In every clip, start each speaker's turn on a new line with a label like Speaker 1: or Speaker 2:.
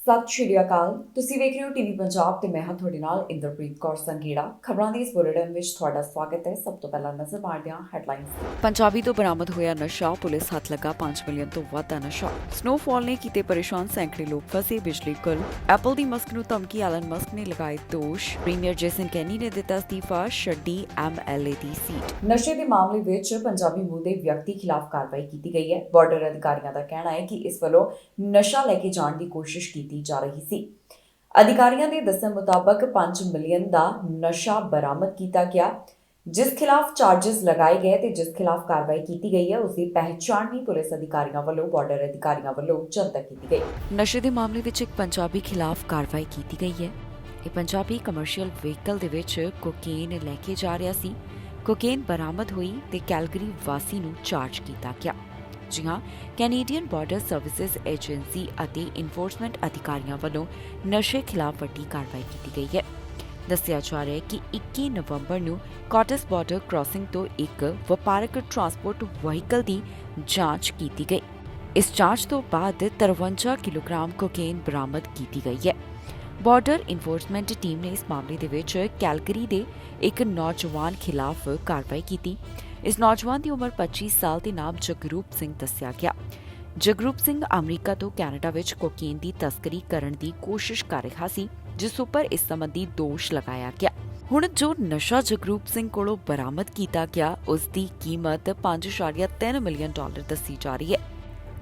Speaker 1: ਸਤਿ ਸ਼੍ਰੀ ਅਕਾਲ। ਤੁਸੀਂ ਵੇਖ ਰਹੇ ਹੋ ਟੀਵੀ ਪੰਜਾਬ ਤੇ ਮੈਂ ਹਾਂ ਤੁਹਾਡੇ ਨਾਲ ਇੰਦਰਪ੍ਰੀਤ ਕੌਰ ਸੰਘੇੜਾ। ਖਬਰਾਂ ਦੇ ਇਸ ਬੁਲੇਟਿਨ ਵਿੱਚ ਤੁਹਾਡਾ ਸਵਾਗਤ ਹੈ। ਸਭ ਤੋਂ ਪਹਿਲਾਂ ਨਜ਼ਰ ਮਾਰਦੇ ਹਾਂ ਹੈਡਲਾਈਨਸ ਤੇ।
Speaker 2: ਪੰਜਾਬੀ ਤੋਂ ਬਰਾਮਦ ਹੋਇਆ ਨਸ਼ਾ, ਪੁਲਿਸ ਹੱਥ ਲੱਗਾ 5 ਮਿਲੀਅਨ ਤੋਂ ਵੱਧ ਦਾ ਨਸ਼ਾ। ਸਨੋਫਾਲ ਨੇ ਕੀਤੇ ਪਰੇਸ਼ਾਨ, ਸੈਂਕੜੇ ਲੋਕ ਫਸੇ, ਬਿਜਲੀ ਗੁੱਲ। ਐਪਲ ਦੀ ਮਸਕ ਨੂੰ ਧਮਕੀ, ਐਲਨ ਮਸਕ ਨੇ ਲਗਾਏ ਦੋਸ਼। ਪ੍ਰੀਮੀਅਰ ਜੇਸਨ ਕੈਨੀ ਨੇ ਦਿੱਤਾ ਅਸਤੀਫਾ, ਛੱਡੀ MLA ਦੀ ਸੀਟ।
Speaker 1: ਨਸ਼ੇ ਦੇ ਮਾਮਲੇ ਵਿੱਚ ਪੰਜਾਬੀ ਮੂਲ ਦੇ ਵਿਅਕਤੀ ਖਿਲਾਫ ਕਾਰਵਾਈ ਕੀਤੀ ਗਈ ਹੈ। ਬਾਰਡਰ ਅਧਿਕਾਰੀਆਂ ਦਾ ਕਹਿਣਾ ਹੈ ਕਿ ਇਸ ਵੱਲੋਂ ਨਸ਼ਾ ਲੈ ਕੇ ਜਾਣ ਦੀ ਕੋਸ਼ਿਸ਼ ਕੀਤੀ ਜਾ ਰਹੀ ਸੀ। ਅਧਿਕਾਰੀਆਂ ਦੇ ਦੱਸਣ ਮੁਤਾਬਕ 5 ਮਿਲੀਅਨ ਦਾ ਨਸ਼ਾ ਬਰਾਮਦ ਕੀਤਾ ਗਿਆ। ਜਿਸ ਖਿਲਾਫ ਚਾਰजेस ਲਗਾਏ ਗਏ ਤੇ ਜਿਸ ਖਿਲਾਫ ਕਾਰਵਾਈ ਕੀਤੀ ਗਈ ਹੈ, ਉਸ ਦੀ ਪਹਿਚਾਣ ਵੀ ਪੁਲਿਸ ਅਧਿਕਾਰੀਆਂ ਵੱਲੋਂ ਬਾਰਡਰ ਅਧਿਕਾਰੀਆਂ ਵੱਲੋਂ ਜਲਦ ਕੀਤੀ ਗਈ।
Speaker 2: ਨਸ਼ੇ ਦੇ ਮਾਮਲੇ ਵਿੱਚ ਇੱਕ ਪੰਜਾਬੀ ਖਿਲਾਫ ਕਾਰਵਾਈ ਕੀਤੀ ਗਈ ਹੈ। ਇਹ ਪੰਜਾਬੀ ਕਮਰਸ਼ੀਅਲ ਵਹੀਕਲ ਦੇ ਵਿੱਚ ਕੋਕੇਨ ਲੈ ਕੇ ਜਾ ਰਿਹਾ ਸੀ। ਕੋਕੇਨ ਬਰਾਮਦ ਹੋਈ ਤੇ ਕੈਲਗਰੀ ਵਾਸੀ ਨੂੰ ਚਾਰਜ ਕੀਤਾ ਗਿਆ। ਜੀ ਹਾਂ, ਕੈਨੇਡੀਅਨ ਬਾਰਡਰ ਸਰਵਿਸਿਜ਼ ਏਜੰਸੀ ਅਤੇ ਇਨਫੋਰਸਮੈਂਟ ਅਧਿਕਾਰੀਆਂ ਵੱਲੋਂ ਨਸ਼ੇ ਖਿਲਾਫ ਵੱਡੀ ਕਾਰਵਾਈ ਕੀਤੀ ਗਈ ਹੈ। ਦੱਸਿਆ ਜਾ ਰਿਹਾ ਹੈ ਕਿ 21 ਨਵੰਬਰ ਨੂੰ ਕਾਟਸ ਬਾਰਡਰ ਕ੍ਰਾਸਿੰਗ ਤੋਂ ਇੱਕ ਵਪਾਰਕ ਟਰਾਂਸਪੋਰਟ ਵਹੀਕਲ ਦੀ ਜਾਂਚ ਕੀਤੀ ਗਈ। ਇਸ ਜਾਂਚ ਤੋਂ ਬਾਅਦ 53 ਕਿਲੋਗ੍ਰਾਮ ਕੋਕੇਨ ਬਰਾਮਦ ਕੀਤੀ ਗਈ ਹੈ। ਬਾਰਡਰ ਇਨਫੋਰਸਮੈਂਟ ਟੀਮ ਨੇ ਇਸ ਮਾਮਲੇ ਦੇ ਵਿੱਚ ਕੈਲਗਰੀ ਦੇ ਇੱਕ ਨੌਜਵਾਨ ਖਿਲਾਫ ਕਾਰਵਾਈ ਕੀਤੀ। ਇਸ ਨੌਜਵਾਨ ਦੀ ਉਮਰ 25 ਸਾਲ ਤੇ ਨਾਮ ਜਗਰੂਪ ਸਿੰਘ ਦੱਸਿਆ ਗਿਆ। ਜਗਰੂਪ ਸਿੰਘ ਅਮਰੀਕਾ ਤੋਂ ਕੈਨੇਡਾ ਵਿੱਚ ਕੋਕੇਨ ਦੀ ਤਸਕਰੀ ਕਰਨ ਦੀ ਕੋਸ਼ਿਸ਼ ਕਰ ਰਿਹਾ ਸੀ, ਜਿਸ ਉੱਪਰ ਇਸ ਸੰਬੰਧੀ ਦੋਸ਼ ਲਗਾਇਆ ਗਿਆ। ਹੁਣ ਜੋ ਨਸ਼ਾ ਜਗਰੂਪ ਸਿੰਘ ਕੋਲੋਂ ਬਰਾਮਦ ਕੀਤਾ ਗਿਆ, ਉਸ ਦੀ ਕੀਮਤ $5.3 ਮਿਲੀਅਨ ਦੱਸੀ ਜਾ ਰਹੀ ਹੈ।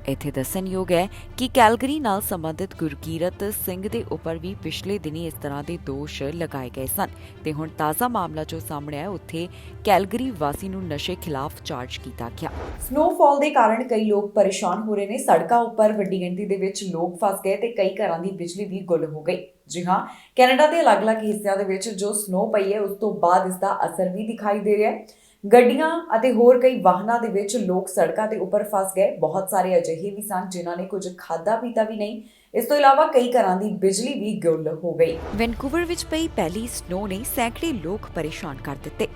Speaker 2: ਇੱਥੇ ਦੱਸਣਯੋਗ ਹੈ ਕਿ ਕੈਲਗਰੀ ਨਾਲ ਸੰਬੰਧਿਤ ਗੁਰਕੀਰਤ ਸਿੰਘ ਦੇ ਉੱਪਰ ਵੀ ਪਿਛਲੇ ਦਿਨੀ ਇਸ ਤਰ੍ਹਾਂ ਦੇ ਦੋਸ਼ ਲਗਾਏ ਗਏ ਸਨ ਤੇ ਹੁਣ ਤਾਜ਼ਾ ਮਾਮਲਾ ਜੋ ਸਾਹਮਣੇ ਆਇਆ, ਉੱਥੇ ਕੈਲਗਰੀ ਵਾਸੀ ਨੂੰ ਨਸ਼ੇ ਖਿਲਾਫ ਚਾਰਜ ਕੀਤਾ ਗਿਆ।
Speaker 1: ਸਨੋਫਾਲ ਦੇ ਕਾਰਨ ਕਈ ਲੋਕ ਪਰੇਸ਼ਾਨ ਹੋ ਰਹੇ ਨੇ। ਸੜਕਾਂ ਉੱਪਰ ਵੱਡੀ ਗਿਣਤੀ ਦੇ ਵਿੱਚ ਲੋਕ ਫਸ ਗਏ ਤੇ ਕਈ ਘਰਾਂ ਦੀ ਬਿਜਲੀ ਵੀ ਗੁੱਲ ਹੋ ਗਈ। ਜੀ ਹਾਂ, ਕੈਨੇਡਾ ਦੇ ਅਲੱਗ-ਅਲੱਗ ਹਿੱਸਿਆਂ ਦੇ ਵਿੱਚ ਜੋ ਸਨੋ ਪਈ ਹੈ, ਉਸ ਤੋਂ ਬਾਅਦ ਇਸ ਦਾ ਅਸਰ ਵੀ ਦਿਖਾਈ ਦੇ ਰਿਹਾ ਹੈ। ਗੱਡੀਆਂ ਅਤੇ ਹੋਰ ਕਈ ਵਾਹਨਾਂ ਦੇ ਵਿੱਚ ਲੋਕ ਸੜਕਾਂ ਦੇ ਉੱਪਰ ਫਸ ਗਏ। ਬਹੁਤ ਸਾਰੇ ਅਜਿਹੇ ਵੀ ਸਨ ਜਿਨ੍ਹਾਂ ਨੇ ਕੁਝ ਖਾਧਾ ਪੀਤਾ ਵੀ ਨਹੀਂ। ਇਸ ਤੋਂ ਇਲਾਵਾ ਕਈ ਘਰਾਂ ਦੀ ਬਿਜਲੀ ਵੀ ਗੁੱਲ ਹੋ ਗਈ।
Speaker 2: ਵੈਨਕੂਵਰ ਵਿੱਚ ਪਈ ਪਹਿਲੀ ਸਨੋ ਨੇ ਸੈਂਕੜੇ ਲੋਕ ਪਰੇਸ਼ਾਨ ਕਰ ਦਿੱਤੇ।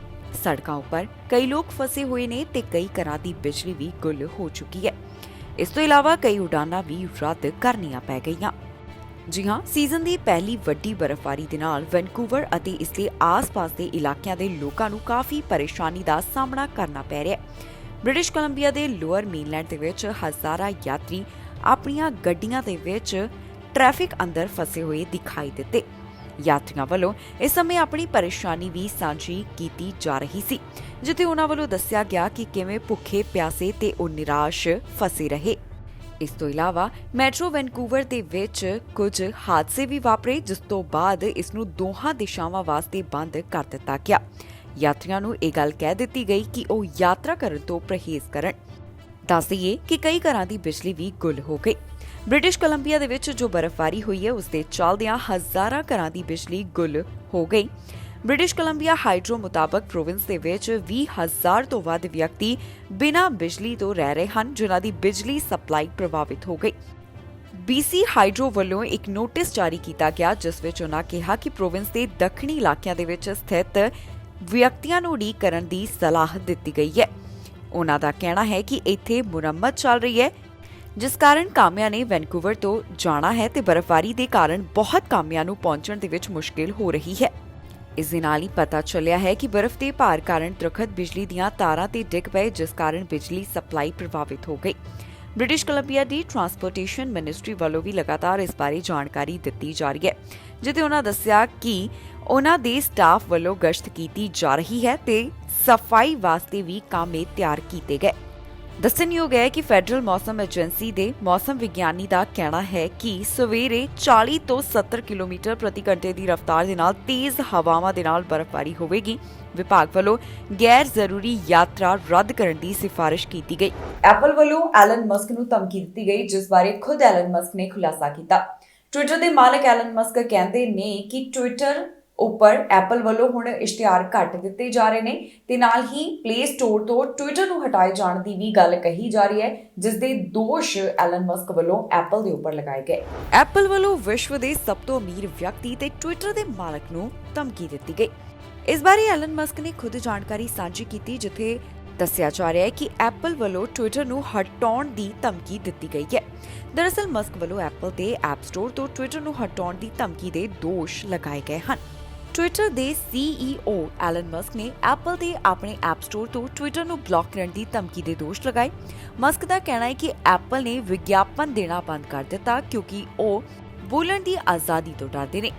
Speaker 2: ਸੜਕਾਂ ਉੱਪਰ ਕਈ ਲੋਕ ਫਸੇ ਹੋਏ ਨੇ ਤੇ ਕਈ ਘਰਾਂ ਦੀ ਬਿਜਲੀ ਵੀ ਗੁੱਲ ਹੋ ਚੁੱਕੀ ਹੈ। ਇਸ ਤੋਂ ਇਲਾਵਾ ਕਈ ਉਡਾਨਾਂ ਵੀ ਰੱਦ ਕਰਨੀਆਂ ਪੈ ਗਈਆਂ। ਜੀ ਹਾਂ, ਸੀਜ਼ਨ ਦੀ ਪਹਿਲੀ ਵੱਡੀ ਬਰਫ਼ਬਾਰੀ ਦੇ ਨਾਲ ਵੈਨਕੂਵਰ ਅਤੇ ਇਸ ਦੇ ਆਸ-ਪਾਸ ਦੇ ਇਲਾਕਿਆਂ ਦੇ ਲੋਕਾਂ ਨੂੰ ਕਾਫੀ ਪਰੇਸ਼ਾਨੀ ਦਾ ਸਾਹਮਣਾ ਕਰਨਾ ਪੈ ਰਿਹਾ ਹੈ। ਬ੍ਰਿਟਿਸ਼ ਕੋਲੰਬੀਆ ਦੇ ਲੋਅਰ ਮੇਨਲੈਂਡ ਦੇ ਵਿੱਚ ਹਜ਼ਾਰਾਂ ਯਾਤਰੀ ਆਪਣੀਆਂ ਗੱਡੀਆਂ ਦੇ ਵਿੱਚ ਟ੍ਰੈਫਿਕ ਅੰਦਰ ਫਸੇ ਹੋਏ ਦਿਖਾਈ ਦਿੱਤੇ। ਯਾਤਰੀਆਂ ਵੱਲੋਂ ਇਸ ਸਮੇਂ ਆਪਣੀ ਪਰੇਸ਼ਾਨੀ ਵੀ ਸਾਂਝੀ ਕੀਤੀ ਜਾ ਰਹੀ ਸੀ, ਜਿੱਥੇ ਉਹਨਾਂ ਵੱਲੋਂ ਦੱਸਿਆ ਗਿਆ ਕਿ ਕਿਵੇਂ ਭੁੱਖੇ ਪਿਆਸੇ ਤੇ ਉਹ ਨਿਰਾਸ਼ ਫਸੇ ਰਹੇ। ਇਸ ਤੋਂ ਇਲਾਵਾ ਮੈਟਰੋ ਵੈਨਕੂਵਰ ਦੇ ਵਿੱਚ ਕੁਝ ਹਾਦਸੇ ਵੀ ਵਾਪਰੇ, ਜਿਸ ਤੋਂ ਬਾਅਦ ਇਸ ਨੂੰ ਦੋਹਾਂ ਦਿਸ਼ਾਵਾਂ ਵਾਸਤੇ ਬੰਦ ਕਰ ਦਿੱਤਾ ਗਿਆ। ਯਾਤਰੀਆਂ ਨੂੰ ਇਹ ਗੱਲ ਕਹਿ ਦਿੱਤੀ ਗਈ ਕਿ ਉਹ ਯਾਤਰਾ ਕਰਨ ਤੋਂ ਪਰਹੇਜ਼ ਕਰਨ। ਦੱਸ ਦਈਏ ਕਿ ਕਈ ਘਰਾਂ ਦੀ ਬਿਜਲੀ ਵੀ ਗੁੱਲ ਹੋ ਗਈ। ਬ੍ਰਿਟਿਸ਼ ਕੋਲੰਬੀਆ ਦੇ ਵਿੱਚ ਜੋ ਬਰਫ਼ਬਾਰੀ ਹੋਈ ਹੈ, ਉਸ ਦੇ ਚੱਲਦਿਆਂ ਹਜ਼ਾਰਾਂ ਘਰਾਂ ਦੀ ਬਿਜਲੀ ਗੁੱਲ ਹੋ ਗਈ। ਬ੍ਰਿਟਿਸ਼ ਕੋਲੰਬੀਆ ਹਾਈਡਰੋ ਮੁਤਾਬਕ ਪ੍ਰੋਵਿੰਸ ਦੇ ਵਿੱਚ 20,000 ਤੋਂ ਵੱਧ ਵਿਅਕਤੀ ਬਿਨਾਂ ਬਿਜਲੀ ਤੋਂ ਰਹਿ ਰਹੇ ਹਨ, ਜਿਨ੍ਹਾਂ ਦੀ ਬਿਜਲੀ ਸਪਲਾਈ ਪ੍ਰਭਾਵਿਤ ਹੋ ਗਈ। BC ਹਾਈਡਰੋ ਵੱਲੋਂ ਇੱਕ ਨੋਟਿਸ ਜਾਰੀ ਕੀਤਾ ਗਿਆ, ਜਿਸ ਵਿੱਚ ਉਨ੍ਹਾਂ ਕਿਹਾ ਕਿ ਪ੍ਰੋਵਿੰਸ ਦੇ ਦੱਖਣੀ ਇਲਾਕਿਆਂ ਦੇ ਵਿੱਚ ਸਥਿਤ ਵਿਅਕਤੀਆਂ ਨੂੰ ਉਡੀਕ ਕਰਨ ਦੀ ਸਲਾਹ ਦਿੱਤੀ ਗਈ ਹੈ। ਉਨ੍ਹਾਂ ਦਾ ਕਹਿਣਾ ਹੈ ਕਿ ਇੱਥੇ ਮੁਰੰਮਤ ਚੱਲ ਰਹੀ ਹੈ, ਜਿਸ ਕਾਰਨ ਕਾਮਿਆਂ ਨੇ ਵੈਨਕੂਵਰ ਤੋਂ ਜਾਣਾ ਹੈ ਤੇ ਬਰਫ਼ਬਾਰੀ ਦੇ ਕਾਰਨ ਬਹੁਤ ਕਾਮਿਆਂ ਨੂੰ ਪਹੁੰਚਣ ਦੇ ਵਿੱਚ ਮੁਸ਼ਕਿਲ ਹੋ ਰਹੀ ਹੈ। ਇਸ ਦੇ ਨਾਲ ਹੀ ਪਤਾ ਚੱਲਿਆ ਹੈ ਕਿ ਬਰਫ਼ ਦੇ ਭਾਰ ਕਾਰਨ ਦਰੱਖਤ ਬਿਜਲੀ ਦੀਆਂ ਤਾਰਾਂ ਤੇ ਡਿੱਗ ਪਏ, ਜਿਸ ਕਾਰਨ ਬਿਜਲੀ ਸਪਲਾਈ ਪ੍ਰਭਾਵਿਤ ਹੋ ਗਈ। ਬ੍ਰਿਟਿਸ਼ ਕੋਲੰਬੀਆ ਦੀ ਟਰਾਂਸਪੋਰਟੇਸ਼ਨ ਮਿਨਿਸਟਰੀ ਵੱਲੋਂ ਵੀ ਲਗਾਤਾਰ ਇਸ ਬਾਰੇ ਜਾਣਕਾਰੀ ਦਿੱਤੀ ਜਾ ਰਹੀ ਹੈ, ਜਿੱਥੇ ਉਹਨਾਂ ਦੱਸਿਆ ਕਿ ਉਹਨਾਂ ਦੇ ਸਟਾਫ ਵੱਲੋਂ ਗਸ਼ਤ ਕੀਤੀ ਜਾ ਰਹੀ ਹੈ ਤੇ ਸਫਾਈ ਵਾਸਤੇ ਵੀ ਕਾਮੇ ਤਿਆਰ ਕੀਤੇ ਗਏ। ਦੱਸਣਯੋਗ ਹੈ ਕਿ ਫੈਡਰਲ ਮੌਸਮ ਏਜੰਸੀ ਦੇ ਮੌਸਮ ਵਿਗਿਆਨੀ ਦਾ ਕਹਿਣਾ ਹੈ ਕਿ ਸਵੇਰੇ 40 ਤੋਂ 70 ਕਿਲੋਮੀਟਰ ਪ੍ਰਤੀ ਘੰਟੇ ਦੀ ਰਫ਼ਤਾਰ ਦੇ ਨਾਲ ਤੇਜ਼ ਹਵਾਵਾਂ ਦੇ ਨਾਲ ਬਰਫ਼ਬਾਰੀ ਹੋਵੇਗੀ। ਵਿਭਾਗ ਵੱਲੋਂ ਗੈਰ ਜ਼ਰੂਰੀ ਯਾਤਰਾ ਰੱਦ ਕਰਨ ਦੀ ਸਿਫਾਰਿਸ਼ ਕੀਤੀ ਗਈ।
Speaker 1: ਐਪਲ ਵੱਲੋਂ ਐਲਨ ਮਸਕ ਨੂੰ ਧਮਕੀ ਦਿੱਤੀ ਗਈ, ਜਿਸ ਬਾਰੇ ਖੁਦ ਐਲਨ ਮਸਕ ਨੇ ਖੁਲਾਸਾ ਕੀਤਾ। ਟਵਿੱਟਰ ਦੇ ਮਾਲਕ ਐਲਨ ਮਸਕ ਕਹਿੰਦੇ ਨੇ ਕਿ ਟਵਿੱਟਰ ਉੱਪਰ ਐਪਲ ਵੱਲੋਂ ਹੁਣ ਇਸ਼ਤਿਹਾਰ ਘੱਟ ਦਿੱਤੇ ਜਾ ਰਹੇ ਨੇ ਤੇ ਨਾਲ ਹੀ ਪਲੇ ਸਟੋਰ ਤੋਂ ਟਵਿੱਟਰ ਨੂੰ ਹਟਾਏ ਜਾਣ ਦੀ ਵੀ ਗੱਲ ਕਹੀ ਜਾ ਰਹੀ ਹੈ, ਜਿਸ ਦੇ ਦੋਸ਼ ਐਲਨ ਮਸਕ ਵੱਲੋਂ ਐਪਲ ਦੇ ਉੱਪਰ ਲਗਾਏ ਗਏ।
Speaker 2: ਐਪਲ ਵੱਲੋਂ ਵਿਸ਼ਵ ਦੇ ਸਭ ਤੋਂ ਅਮੀਰ ਵਿਅਕਤੀ ਤੇ ਟਵਿੱਟਰ ਦੇ ਮਾਲਕ ਨੂੰ ਧਮਕੀ ਦਿੱਤੀ ਗਈ। ਇਸ ਬਾਰੇ ਐਲਨ ਮਸਕ ਨੇ ਖੁਦ ਜਾਣਕਾਰੀ ਸਾਂਝੀ ਕੀਤੀ, ਜਿੱਥੇ ਦੱਸਿਆ ਜਾ ਰਿਹਾ ਹੈ ਕਿ ਐਪਲ ਵੱਲੋਂ ਟਵਿੱਟਰ ਨੂੰ ਹਟਾਉਣ ਦੀ ਧਮਕੀ ਦਿੱਤੀ ਗਈ ਹੈ। ਦਰਅਸਲ ਮਸਕ ਵੱਲੋਂ ਐਪਲ ਤੇ ਐਪ ਸਟੋਰ ਤੋਂ ਟਵਿੱਟਰ ਨੂੰ ਹਟਾਉਣ ਦੀ ਧਮਕੀ ਦੇ ਦੋਸ਼ ਲਗਾਏ ਗਏ ਹਨ। ਟਵਿੱਟਰ ਦੇ CEO ਐਲਨ ਮਸਕ ਨੇ ਐਪਲ ਤੇ ਆਪਣੇ ਐਪ ਸਟੋਰ ਤੋਂ ਟਵਿੱਟਰ ਨੂੰ ਬਲੌਕ ਕਰਨ ਦੀ ਧਮਕੀ ਦੇ ਦੋਸ਼ ਲਗਾਏ। ਮਸਕ ਦਾ ਕਹਿਣਾ ਹੈ ਕਿ ਐਪਲ ਨੇ ਵਿਗਿਆਪਨ ਦੇਣਾ ਬੰਦ ਕਰ ਦਿੱਤਾ ਕਿਉਂਕਿ ਉਹ ਬੋਲਣ ਦੀ ਆਜ਼ਾਦੀ ਤੋਂ ਡਰਦੇ ਨੇ।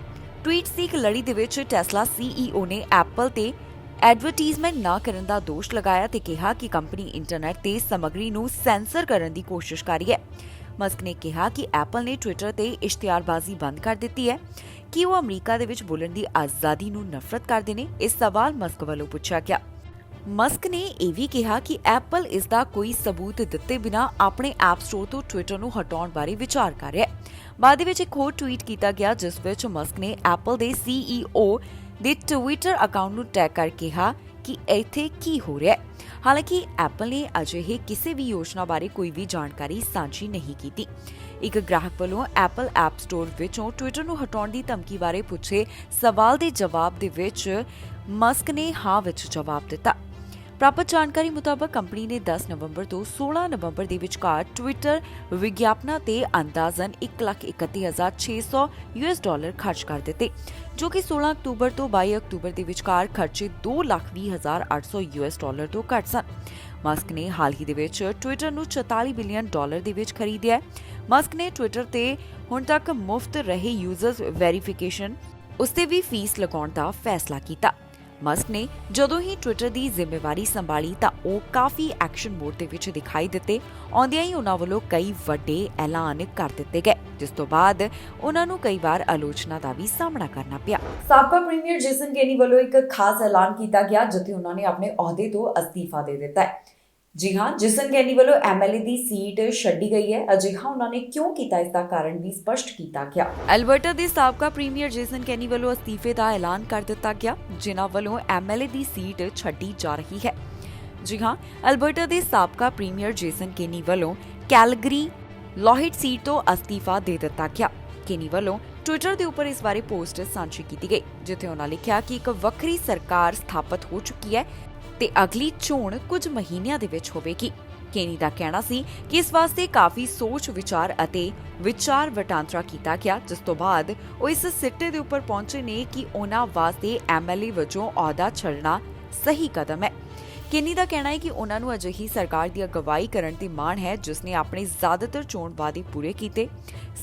Speaker 2: ਟਵੀਟਸ ਦੀ ਇੱਕ ਲੜੀ ਦੇ ਵਿੱਚ ਟੈਸਲਾ CEO ਨੇ ਐਪਲ ਤੇ ਐਡਵਰਟਾਈਜ਼ਮੈਂਟ ਨਾ ਕਰਨ ਦਾ ਦੋਸ਼ ਲਗਾਇਆ ਤੇ ਕਿਹਾ ਕਿ ਕੰਪਨੀ ਇੰਟਰਨੈਟ ਤੇ ਸਮੱਗਰੀ ਨੂੰ ਸੈਂਸਰ ਕਰਨ ਦੀ ਕੋਸ਼ਿਸ਼ ਕਰ ਰਹੀ ਹੈ। ਮਸਕ ਨੇ ਕਿਹਾ ਕਿ ਐਪਲ ਨੇ ਟਵਿੱਟਰ ਤੇ ਇਸ਼ਤਿਹਾਰਬਾਜ਼ੀ ਬੰਦ ਕਰ ਦਿੱਤੀ ਹੈ ਕਿ ਉਹ ਅਮਰੀਕਾ ਦੇ ਵਿੱਚ ਬੋਲਣ ਦੀ ਆਜ਼ਾਦੀ ਨੂੰ ਨਫ਼ਰਤ ਕਰਦੇ ਨੇ। ਇਸ ਸਵਾਲ ਮਸਕ ਵੱਲੋਂ ਪੁੱਛਿਆ ਗਿਆ। ਮਸਕ ਨੇ ਇਹ ਵੀ ਕਿਹਾ ਕਿ ਐਪਲ ਇਸ ਦਾ ਕੋਈ ਸਬੂਤ ਦਿੱਤੇ ਬਿਨਾਂ ਆਪਣੇ ਐਪ ਸਟੋਰ ਤੋਂ ਟਵਿੱਟਰ ਨੂੰ ਹਟਾਉਣ ਬਾਰੇ ਵਿਚਾਰ ਕਰ ਰਿਹਾ ਹੈ। ਬਾਅਦ ਵਿੱਚ ਇੱਕ ਹੋਰ ਟਵੀਟ ਕੀਤਾ ਗਿਆ ਜਿਸ ਵਿੱਚ ਮਸਕ ਨੇ ਐਪਲ ਦੇ CEO ਦੇ ਟਵਿੱਟਰ ਅਕਾਊਂਟ ਨੂੰ ਟੈਗ ਕਰਕੇ ਕਿਹਾ ਕਿ ਇੱਥੇ ਕੀ ਹੋ ਰਿਹਾ ਹੈ। ਹਾਲਾਂਕਿ ਐਪਲ ਨੇ ਅਜਿਹੇ ਕਿਸੇ ਵੀ ਯੋਜਨਾ ਬਾਰੇ ਕੋਈ ਵੀ ਜਾਣਕਾਰੀ ਸਾਂਝੀ ਨਹੀਂ ਕੀਤੀ। ਇੱਕ ਗ੍ਰਾਹਕ ਵੱਲੋਂ ਐਪਲ ਐਪ ਸਟੋਰ ਵਿੱਚੋਂ ਟਵਿੱਟਰ ਨੂੰ ਹਟਾਉਣ ਦੀ ਧਮਕੀ ਬਾਰੇ ਪੁੱਛੇ ਸਵਾਲ ਦੇ ਜਵਾਬ ਦੇ ਵਿੱਚ ਮਸਕ ਨੇ ਹਾਂ ਵਿੱਚ ਜਵਾਬ ਦਿੱਤਾ। ਪ੍ਰਾਪਤ ਜਾਣਕਾਰੀ ਮੁਤਾਬਕ ਕੰਪਨੀ ਨੇ 10 ਨਵੰਬਰ ਤੋਂ 16 ਨਵੰਬਰ ਦੇ ਵਿਚਕਾਰ ਟਵਿੱਟਰ ਵਿਗਿਆਪਨਾਂ ਤੇ ਅੰਦਾਜ਼ਨ $1,31,600 ਖਰਚ ਕਰ ਦਿੱਤੇ, ਜੋ ਕਿ 16 ਅਕਤੂਬਰ ਤੋਂ 22 ਅਕਤੂਬਰ ਦੇ ਵਿਚਕਾਰ ਖਰਚੇ $2,20,800 ਤੋਂ ਘੱਟ ਸਨ। ਮਸਕ ਨੇ ਹਾਲ ਹੀ ਦੇ ਵਿੱਚ ਟਵਿੱਟਰ ਨੂੰ $44 ਬਿਲੀਅਨ ਦੇ ਵਿੱਚ ਖਰੀਦਿਆ ਹੈ। ਮਸਕ ਨੇ ਟਵਿੱਟਰ ਤੇ ਹੁਣ ਤੱਕ ਮੁਫਤ ਰਹੇ ਯੂਜ਼ਰਸ ਵੈਰੀਫਿਕੇਸ਼ਨ ਉਸਤੇ ਵੀ ਫੀਸ ਲਗਾਉਣ ਦਾ ਫੈਸਲਾ ਕੀਤਾ। ਮਸਕ ਨੇ ਜਦੋਂ ਹੀ ਟਵਿੱਟਰ ਦੀ ਜ਼ਿੰਮੇਵਾਰੀ ਸੰਭਾਲੀ ਤਾਂ ਉਹ ਕਾਫੀ ਐਕਸ਼ਨ ਮੋਡ ਦੇ ਵਿੱਚ ਦਿਖਾਈ ਦਿੱਤੇ। ਆਉਂਦਿਆਂ ਹੀ ਉਹਨਾਂ ਵੱਲੋਂ ਕਈ ਵੱਡੇ ਐਲਾਨ ਕਰ ਦਿੱਤੇ ਗਏ, ਜਿਸ ਤੋਂ ਬਾਅਦ ਉਹਨਾਂ ਨੂੰ ਕਈ ਵਾਰ ਆਲੋਚਨਾ ਦਾ ਵੀ ਸਾਹਮਣਾ ਕਰਨਾ ਪਿਆ।
Speaker 1: ਸਾਬਕਾ ਪ੍ਰੀਮੀਅਰ ਜੇਸਨ ਕੇਨੀ ਵੱਲੋਂ ਇੱਕ ਖਾਸ ਐਲਾਨ ਕੀਤਾ ਗਿਆ ਜਿੱਥੇ ਉਹਨਾਂ ਨੇ ਆਪਣੇ ਅਹੁਦੇ ਤੋਂ ਅਸਤੀਫਾ ਦੇ ਦਿੱਤਾ ਹੈ। ਜੀ ਹਾਂ, ਜੇਸਨ ਕੇਨੀ ਵੱਲੋਂ MLA ਦੀ ਸੀਟ ਛੱਡੀ ਗਈ ਹੈ। ਅਜਿਹਾ ਉਹਨਾਂ ਨੇ ਕਿਉਂ ਕੀਤਾ, ਇਸ ਦਾ ਕਾਰਨ ਵੀ ਸਪਸ਼ਟ ਕੀਤਾ ਗਿਆ।
Speaker 2: ਐਲਬਰਟਾ ਦੇ ਸਾਬਕਾ ਪ੍ਰੀਮੀਅਰ ਜੇਸਨ ਕੇਨੀ ਵੱਲੋਂ ਅਸਤੀਫੇ ਦਾ ਐਲਾਨ ਕਰ ਦਿੱਤਾ ਗਿਆ, ਜਿਨ੍ਹਾਂ ਵੱਲੋਂ MLA ਦੀ ਸੀਟ ਛੱਡੀ ਜਾ ਰਹੀ ਹੈ। ਜੀ ਹਾਂ, ਐਲਬਰਟਾ ਦੇ ਸਾਬਕਾ ਪ੍ਰੀਮੀਅਰ ਜੇਸਨ ਕੇਨੀ ਵੱਲੋਂ ਕੈਲਗਰੀ ਲੋਹਿਟ ਸੀਟ ਤੋਂ ਅਸਤੀਫਾ ਦੇ ਦਿੱਤਾ ਗਿਆ। ਕੇਨੀ ਵੱਲੋਂ ਟਵਿੱਟਰ ਦੇ ਉੱਪਰ ਇਸ ਬਾਰੇ ਪੋਸਟ ਸਾਂਝੀ ਕੀਤੀ ਗਈ, ਜਿੱਥੇ ਉਹਨਾਂ ਲਿਖਿਆ ਕਿ ਇੱਕ ਵੱਖਰੀ ਸਰਕਾਰ ਸਥਾਪਿਤ ਹੋ ਚੁੱਕੀ ਹੈ ਤੇ ਅਗਲੀ ਚੋਣ ਕੁਝ ਮਹੀਨਿਆਂ ਦੇ ਵਿੱਚ ਹੋਵੇਗੀ। ਕੇਨੀ ਦਾ ਕਹਿਣਾ ਸੀ ਕਿ ਇਸ ਵਾਸਤੇ ਕਾਫੀ ਸੋਚ ਵਿਚਾਰ ਅਤੇ ਵਿਚਾਰ ਵਟਾਂਦਰਾ ਕੀਤਾ ਗਿਆ, ਜਿਸ ਤੋਂ ਬਾਅਦ ਉਹ ਇਸ ਸਿੱਟੇ ਦੇ ਉੱਪਰ ਪਹੁੰਚੇ ਨੇ ਕਿ ਉਹਨਾਂ ਵਾਸਤੇ MLA ਵਜੋਂ ਅਹੁਦਾ ਛੱਡਣਾ ਸਹੀ ਕਦਮ ਹੈ। ਕੇਨੀ ਦਾ ਕਹਿਣਾ ਹੈ ਕਿ ਉਹਨਾਂ ਨੂੰ ਅਜਿਹੀ ਸਰਕਾਰ ਦੀ ਅਗਵਾਈ ਕਰਨ ਦੀ ਮਾਣ ਹੈ ਜਿਸ ਨੇ ਆਪਣੇ ਜ਼ਿਆਦਾਤਰ ਚੋਣ ਵਾਅਦੇ ਪੂਰੇ ਕੀਤੇ।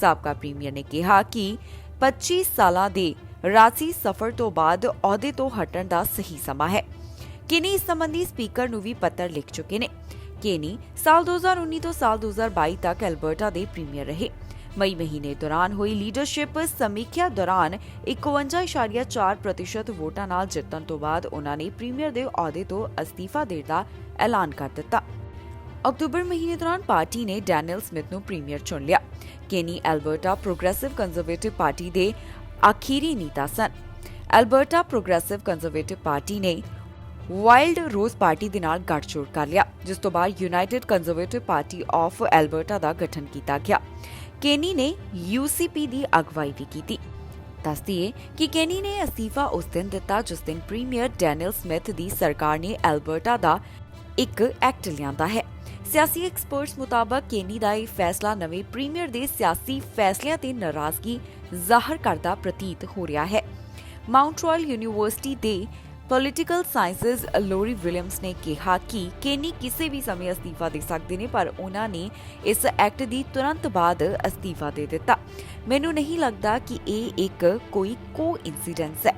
Speaker 2: ਸਾਬਕਾ ਪ੍ਰੀਮੀਅਰ ਨੇ ਕਿਹਾ ਕਿ 25 ਸਾਲਾਂ ਦੇ ਰਾਜਸੀ ਸਫ਼ਰ ਤੋਂ ਬਾਅਦ ਅਹੁਦੇ ਤੋਂ ਹਟਣ ਦਾ ਸਹੀ ਸਮਾਂ ਹੈ। ਕੇਨੀ ਇਸ ਸੰਬੰਧੀ ਸਪੀਕਰ ਨੂੰ ਵੀ ਪੱਤਰ ਲਿਖ ਚੁੱਕੇ ਨੇ। ਕੇਨੀ ਸਾਲ 2019 ਤੋਂ ਸਾਲ 2022 ਤੱਕ ਐਲਬਰਟਾ ਦੇ ਪ੍ਰੀਮੀਅਰ ਰਹੇ। ਮਈ ਮਹੀਨੇ ਦੌਰਾਨ ਹੋਈ ਲੀਡਰਸ਼ਿਪ ਸਮੀਖਿਆ ਦੌਰਾਨ 51.4% ਵੋਟਾਂ ਨਾਲ ਜਿੱਤਣ ਤੋਂ ਬਾਅਦ ਉਹਨਾਂ ਨੇ ਪ੍ਰੀਮੀਅਰ ਦੇ ਅਹੁਦੇ ਤੋਂ ਅਸਤੀਫਾ ਦੇਣ ਦਾ ਐਲਾਨ ਕਰ ਦਿੱਤਾ। ਅਕਤੂਬਰ ਮਹੀਨੇ ਦੌਰਾਨ ਪਾਰਟੀ ਨੇ ਡੈਨੀਅਲ ਸਮਿਥ ਨੂੰ ਪ੍ਰੀਮੀਅਰ ਚੁਣ ਲਿਆ। Kenney Alberta Progressive Conservative Party ਦੇ ਆਖਰੀ ਨੇਤਾ ਸਨ। ਐਲਬਰਟਾ ਪ੍ਰੋਗਰੈਸਿਵ ਕੰਜ਼ਰਵੇਟਿਵ ਪਾਰਟੀ ਨੇ ਵਾਈਲਡ ਰੋਜ਼ ਪਾਰਟੀ ਦੇ ਨਾਲ ਗੱਠਜੋੜ ਕਰ ਲਿਆ, ਜਿਸ ਤੋਂ ਬਾਅਦ United Conservative Party of Alberta ਦਾ ਗਠਨ ਕੀਤਾ ਗਿਆ। ਕੇਨੀ ਨੇ UCP ਦੀ ਅਗਵਾਈ ਵੀ ਕੀਤੀ। ਦੱਸ ਦਈਏ ਕਿ ਕੇਨੀ ਨੇ ਅਸਤੀਫਾ ਉਸ ਦਿਨ ਦਿੱਤਾ ਜਿਸ ਦਿਨ ਪ੍ਰੀਮੀਅਰ ਡੈਨੀਅਲ ਸਮਿਥ ਦੀ ਸਰਕਾਰ ਨੇ ਐਲਬਰਟਾ ਦਾ ਇੱਕ ਐਕਟ ਲਿਆਂਦਾ ਹੈ। ਸਿਆਸੀ ਐਕਸਪਰਟਸ ਮੁਤਾਬਕ ਕੇਨੀ ਦਾ ਇਹ ਫੈਸਲਾ ਨਵੇਂ ਪ੍ਰੀਮੀਅਰ ਦੇ ਸਿਆਸੀ ਫੈਸਲਿਆਂ ਤੇ ਨਾਰਾਜ਼ਗੀ ਜ਼ਾਹਰ ਕਰਦਾ ਪ੍ਰਤੀਤ ਹੋ ਰਿਹਾ ਹੈ। ਮਾਊਂਟ ਰਾਇਲ ਯੂਨੀਵਰਸਿਟੀ ਦੇ ਪੋਲੀਟੀਕਲ ਸਾਇੰਸਜ਼ ਲੋਰੀ ਵਿਲੀਅਮਸ ਨੇ ਕਿਹਾ ਕਿ ਕੇਨੀ ਕਿਸੇ ਵੀ ਸਮੇਂ ਅਸਤੀਫਾ ਦੇ ਸਕਦੇ ਨੇ, ਪਰ ਉਹਨਾਂ ਨੇ ਇਸ ਐਕਟ ਦੀ ਤੁਰੰਤ ਬਾਅਦ ਅਸਤੀਫਾ ਦੇ ਦਿੱਤਾ। ਮੈਨੂੰ ਨਹੀਂ ਲੱਗਦਾ ਕਿ ਇਹ ਇੱਕ ਕੋਈ ਕੋਇਨਸੀਡੈਂਸ ਹੈ।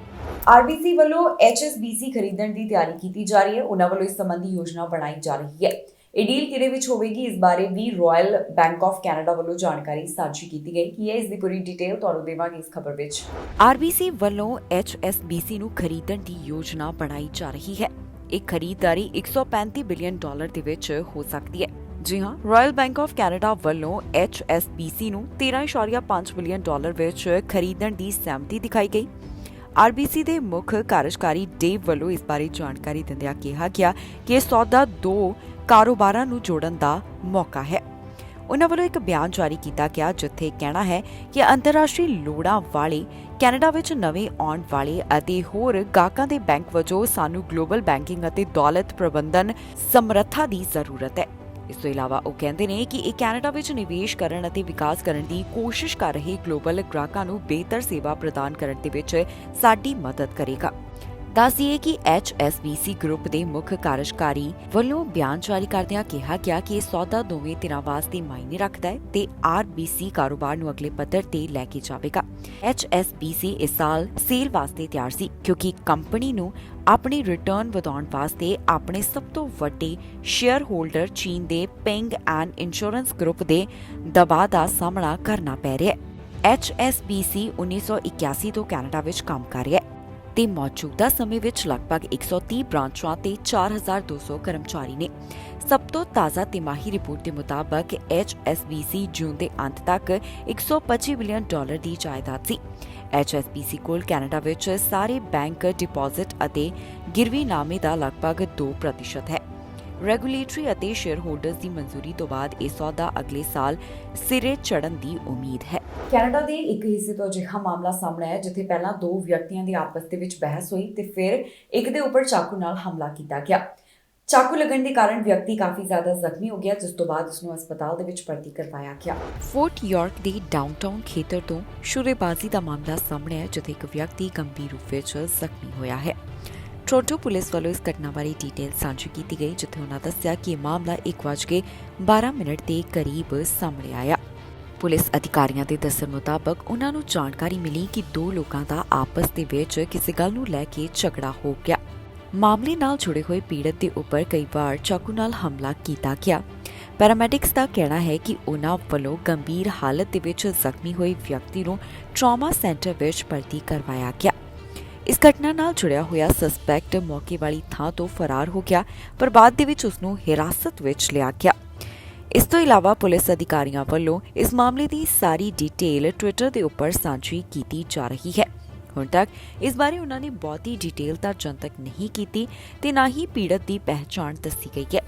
Speaker 1: RBC ਵੱਲੋਂ HSBC ਖਰੀਦਣ ਦੀ ਤਿਆਰੀ ਕੀਤੀ ਜਾ ਰਹੀ ਹੈ। ਉਹਨਾਂ ਵੱਲੋਂ ਇਸ ਸੰਬੰਧੀ ਯੋਜਨਾ ਬਣਾਈ ਜਾ ਰਹੀ ਹੈ। ਇਹ ਡੀਲ ਕਿਹਦੇ ਵਿੱਚ ਹੋਵੇਗੀ, ਇਸ ਬਾਰੇ ਵੀ ਰਾਇਲ ਬੈਂਕ ਆਫ ਕੈਨੇਡਾ ਵੱਲੋਂ ਜਾਣਕਾਰੀ ਸਾਂਝੀ ਕੀਤੀ ਗਈ। ਕੀ ਹੈ ਇਸ ਦੀ ਪੂਰੀ ਡਿਟੇਲ ਤੁਹਾਨੂੰ ਦੇਵਾਂਗੇ ਇਸ ਖਬਰ ਵਿੱਚ।
Speaker 2: RBC ਵੱਲੋਂ HSBC ਨੂੰ ਖਰੀਦਣ ਦੀ ਯੋਜਨਾ ਬਣਾਈ ਜਾ ਰਹੀ ਹੈ। ਇਹ ਖਰੀਦਦਾਰੀ $135 ਬਿਲੀਅਨ ਦੇ ਵਿੱਚ ਹੋ ਸਕਦੀ ਹੈ। ਜੀ ਹਾਂ, ਰਾਇਲ ਬੈਂਕ ਆਫ ਕੈਨੇਡਾ ਵੱਲੋਂ HSBC ਨੂੰ $13.5 ਬਿਲੀਅਨ ਵਿੱਚ ਖਰੀਦਣ ਦੀ ਸਹਿਮਤੀ ਦਿਖਾਈ ਗਈ। RBC ਦੇ ਮੁੱਖ ਕਾਰਜਕਾਰੀ ਡੇਵ ਵੱਲੋਂ ਇਸ ਬਾਰੇ ਜਾਣਕਾਰੀ ਦਿੰਦਿਆਂ ਕਿਹਾ ਗਿਆ ਕਿ ਇਹ ਸੌਦਾ ਦੋ ਕਾਰੋਬਾਰਾਂ ਨੂੰ ਜੋੜਨ ਦਾ ਮੌਕਾ ਹੈ। ਉਹਨਾਂ ਵੱਲੋਂ ਇੱਕ ਬਿਆਨ ਜਾਰੀ ਕੀਤਾ ਗਿਆ ਜਿੱਥੇ ਕਹਿਣਾ ਹੈ ਕਿ ਅੰਤਰਰਾਸ਼ਟਰੀ ਲੋੜਾਂ ਵਾਲੇ ਕੈਨੇਡਾ ਵਿੱਚ ਨਵੇਂ ਆਉਣ ਵਾਲੇ ਅਤੇ ਹੋਰ ਗਾਹਕਾਂ ਦੇ ਬੈਂਕ ਵਜੋਂ ਸਾਨੂੰ ਗਲੋਬਲ ਬੈਂਕਿੰਗ ਅਤੇ ਦੌਲਤ ਪ੍ਰਬੰਧਨ ਸਮਰੱਥਾ ਦੀ ਜ਼ਰੂਰਤ ਹੈ। ਇਸ ਤੋਂ ਇਲਾਵਾ ਉਹ ਕਹਿੰਦੇ ਨੇ ਕਿ ਇਹ ਕੈਨੇਡਾ ਵਿੱਚ ਨਿਵੇਸ਼ ਕਰਨ ਅਤੇ ਵਿਕਾਸ ਕਰਨ ਦੀ ਕੋਸ਼ਿਸ਼ ਕਰ ਰਹੇ ਗਲੋਬਲ ਗ੍ਰਾਹਕਾਂ ਨੂੰ ਬਿਹਤਰ ਸੇਵਾ ਪ੍ਰਦਾਨ ਕਰਨ ਦੇ ਵਿੱਚ ਸਾਡੀ ਮਦਦ ਕਰੇਗਾ। ਦੱਸੀਏ ਕਿ HSBC ਗਰੁੱਪ ਦੇ ਮੁੱਖ ਕਾਰਜਕਾਰੀ ਵੱਲੋਂ ਬਿਆਨ ਜਾਰੀ ਕਰਦਿਆਂ ਕਿਹਾ ਗਿਆ ਕਿ ਇਹ ਸੌਦਾ ਦੋਵੇਂ ਧਿਰਾਂ ਵਾਸਤੇ ਮਾਇਨੇ ਰੱਖਦਾ ਹੈ ਤੇ RBC ਕਾਰੋਬਾਰ ਨੂੰ ਅਗਲੇ ਪੱਧਰ ਤੇ ਲੈ ਕੇ ਜਾਵੇਗਾ। HSBC ਇਸ ਸਾਲ ਸੇਲ ਵਾਸਤੇ ਤਿਆਰ ਸੀ ਕਿਉਂਕਿ ਕੰਪਨੀ ਨੂੰ ਆਪਣੀ ਰਿਟਰਨ ਵਧਾਉਣ ਵਾਸਤੇ ਆਪਣੇ ਸਭ ਤੋਂ ਵੱਡੇ ਸ਼ੇਅਰ ਹੋਲਡਰ ਚੀਨ ਦੇ ਪਿੰਗ ਐਂਡ ਇੰਸ਼ੋਰੈਂਸ ਗਰੁੱਪ ਦੇ ਦਬਾਅ ਦਾ ਸਾਹਮਣਾ ਕਰਨਾ ਪੈ ਰਿਹਾ ਹੈ। HSBC 1981 ਤੋਂ ਕੈਨੇਡਾ ਵਿੱਚ ਕੰਮ ਕਰ ਰਿਹਾ ਹੈ ਤੇ ਮੌਜੂਦਾ ਸਮੇਂ ਵਿੱਚ ਲਗਭਗ 130 ਬ੍ਰਾਂਚਾਂ ਤੇ 4200 ਕਰਮਚਾਰੀ ਨੇ। ਸਭ ਤੋਂ ਤਾਜ਼ਾ ਤਿਮਾਹੀ ਰਿਪੋਰਟ ਦੇ ਮੁਤਾਬਕ HSBC ਜੂਨ ਦੇ ਅੰਤ ਤੱਕ $125 ਬਿਲੀਅਨ ਦੀ ਜਾਇਦਾਦ ਸੀ। HSBC ਕੋਲ ਕੈਨੇਡਾ ਵਿੱਚ ਸਾਰੇ ਬੈਂਕ ਡਿਪਾਜ਼ਿਟ ਅਤੇ ਗਿਰਵੀਨਾਮੇ ਦਾ ਲਗਭਗ 2% ਹੈ। ਰੈਗੂਲੇਟਰੀ ਅਤੇ ਸ਼ੇਅਰ ਹੋਲਡਰਸ ਦੀ ਮਨਜ਼ੂਰੀ ਤੋਂ ਬਾਅਦ ਇਹ ਸੌਦਾ ਅਗਲੇ ਸਾਲ ਸਿਰੇ ਚੜ੍ਹਨ ਦੀ ਉਮੀਦ ਹੈ।
Speaker 1: ਕੈਨੇਡਾ ਦੇ ਇੱਕ ਹਿੱਸੇ ਤੋਂ ਅਜਿਹਾ ਮਾਮਲਾ ਸਾਹਮਣੇ ਆਇਆ ਜਿੱਥੇ ਪਹਿਲਾਂ ਦੋ ਵਿਅਕਤੀਆਂ ਦੀ ਆਪਸ ਦੇ ਵਿੱਚ ਬਹਿਸ ਹੋਈ ਤੇ ਫਿਰ ਇੱਕ ਦੇ ਉੱਪਰ ਚਾਕੂ ਨਾਲ ਹਮਲਾ ਕੀਤਾ ਗਿਆ। ਚਾਕੂ ਲੱਗਣ ਦੇ ਕਾਰਨ ਵਿਅਕਤੀ ਕਾਫੀ ਜ਼ਿਆਦਾ ਜ਼ਖਮੀ ਹੋ ਗਿਆ, ਜਿਸ ਤੋਂ ਬਾਅਦ ਉਸ ਨੂੰ ਹਸਪਤਾਲ ਦੇ ਵਿੱਚ ਭਰਤੀ ਕਰਵਾਇਆ ਗਿਆ।
Speaker 2: ਫੋਰਟ ਯਾਰਕ ਦੇ ਡਾਊਨਟਾਊਨ ਖੇਤਰ ਤੋਂ ਸ਼ੁਰੇਬਾਜ਼ੀ ਦਾ ਮਾਮਲਾ ਸਾਹਮਣੇ ਆਇਆ ਜਿੱਥੇ ਇੱਕ ਵਿਅਕਤੀ ਗੰਭੀਰ ਰੂਪ ਵਿੱਚ ਜ਼ਖਮੀ ਹੋਇਆ ਹੈ। ਟੋਰਾਂਟੋ ਪੁਲਿਸ ਵੱਲੋਂ ਇਸ ਘਟਨਾ ਬਾਰੇ ਡਿਟੇਲ ਸਾਂਝੀ ਕੀਤੀ ਗਈ ਜਿੱਥੇ ਉਹਨਾਂ ਦੱਸਿਆ ਕਿ ਇਹ ਮਾਮਲਾ 1:12 ਦੇ ਕਰੀਬ ਸਾਹਮਣੇ ਆਇਆ। ਪੁਲਿਸ ਅਧਿਕਾਰੀਆਂ ਦੇ ਦੱਸਣ ਮੁਤਾਬਕ ਉਹਨਾਂ ਨੂੰ ਜਾਣਕਾਰੀ ਮਿਲੀ ਕਿ ਦੋ ਲੋਕਾਂ ਦਾ ਆਪਸ ਦੇ ਵਿੱਚ ਕਿਸੇ ਗੱਲ ਨੂੰ ਲੈ ਕੇ ਝਗੜਾ ਹੋ ਗਿਆ। ਮਾਮਲੇ ਨਾਲ ਜੁੜੇ ਹੋਏ ਪੀੜਤ ਦੇ ਉੱਪਰ ਕਈ ਵਾਰ ਚਾਕੂ ਨਾਲ ਹਮਲਾ ਕੀਤਾ ਗਿਆ। ਪੈਰਾਮੈਡਿਕਸ ਦਾ ਕਹਿਣਾ ਹੈ ਕਿ ਉਹਨਾਂ ਵੱਲੋਂ ਗੰਭੀਰ ਹਾਲਤ ਦੇ ਵਿੱਚ ਜ਼ਖਮੀ ਹੋਏ ਵਿਅਕਤੀ ਨੂੰ ਟਰਾਮਾ ਸੈਂਟਰ ਵਿੱਚ ਭਰਤੀ ਕਰਵਾਇਆ ਗਿਆ। ਇਸ ਘਟਨਾ ਨਾਲ ਜੁੜਿਆ ਹੋਇਆ ਸਸਪੈਕਟ ਮੌਕੇ ਵਾਲੀ ਥਾਂ ਤੋਂ ਫਰਾਰ ਹੋ ਗਿਆ ਪਰ ਬਾਅਦ ਦੇ ਵਿੱਚ ਉਸ ਨੂੰ ਹਿਰਾਸਤ ਵਿੱਚ ਲਿਆ ਗਿਆ। ਇਸ ਤੋਂ ਇਲਾਵਾ ਪੁਲਿਸ ਅਧਿਕਾਰੀਆਂ ਵੱਲੋਂ ਇਸ ਮਾਮਲੇ ਦੀ ਸਾਰੀ ਡਿਟੇਲ ਟਵਿੱਟਰ ਦੇ ਉੱਪਰ ਸਾਂਝੀ ਕੀਤੀ ਜਾ ਰਹੀ ਹੈ। ਹੁਣ ਤੱਕ ਇਸ ਬਾਰੇ ਉਹਨਾਂ ਨੇ ਬਹੁਤੀ ਡਿਟੇਲ ਤਾਂ ਜਨਤਕ ਨਹੀਂ ਕੀਤੀ ਤੇ ਨਾ ਹੀ ਪੀੜਤ ਦੀ ਪਹਿਚਾਣ ਦੱਸੀ ਗਈ ਹੈ।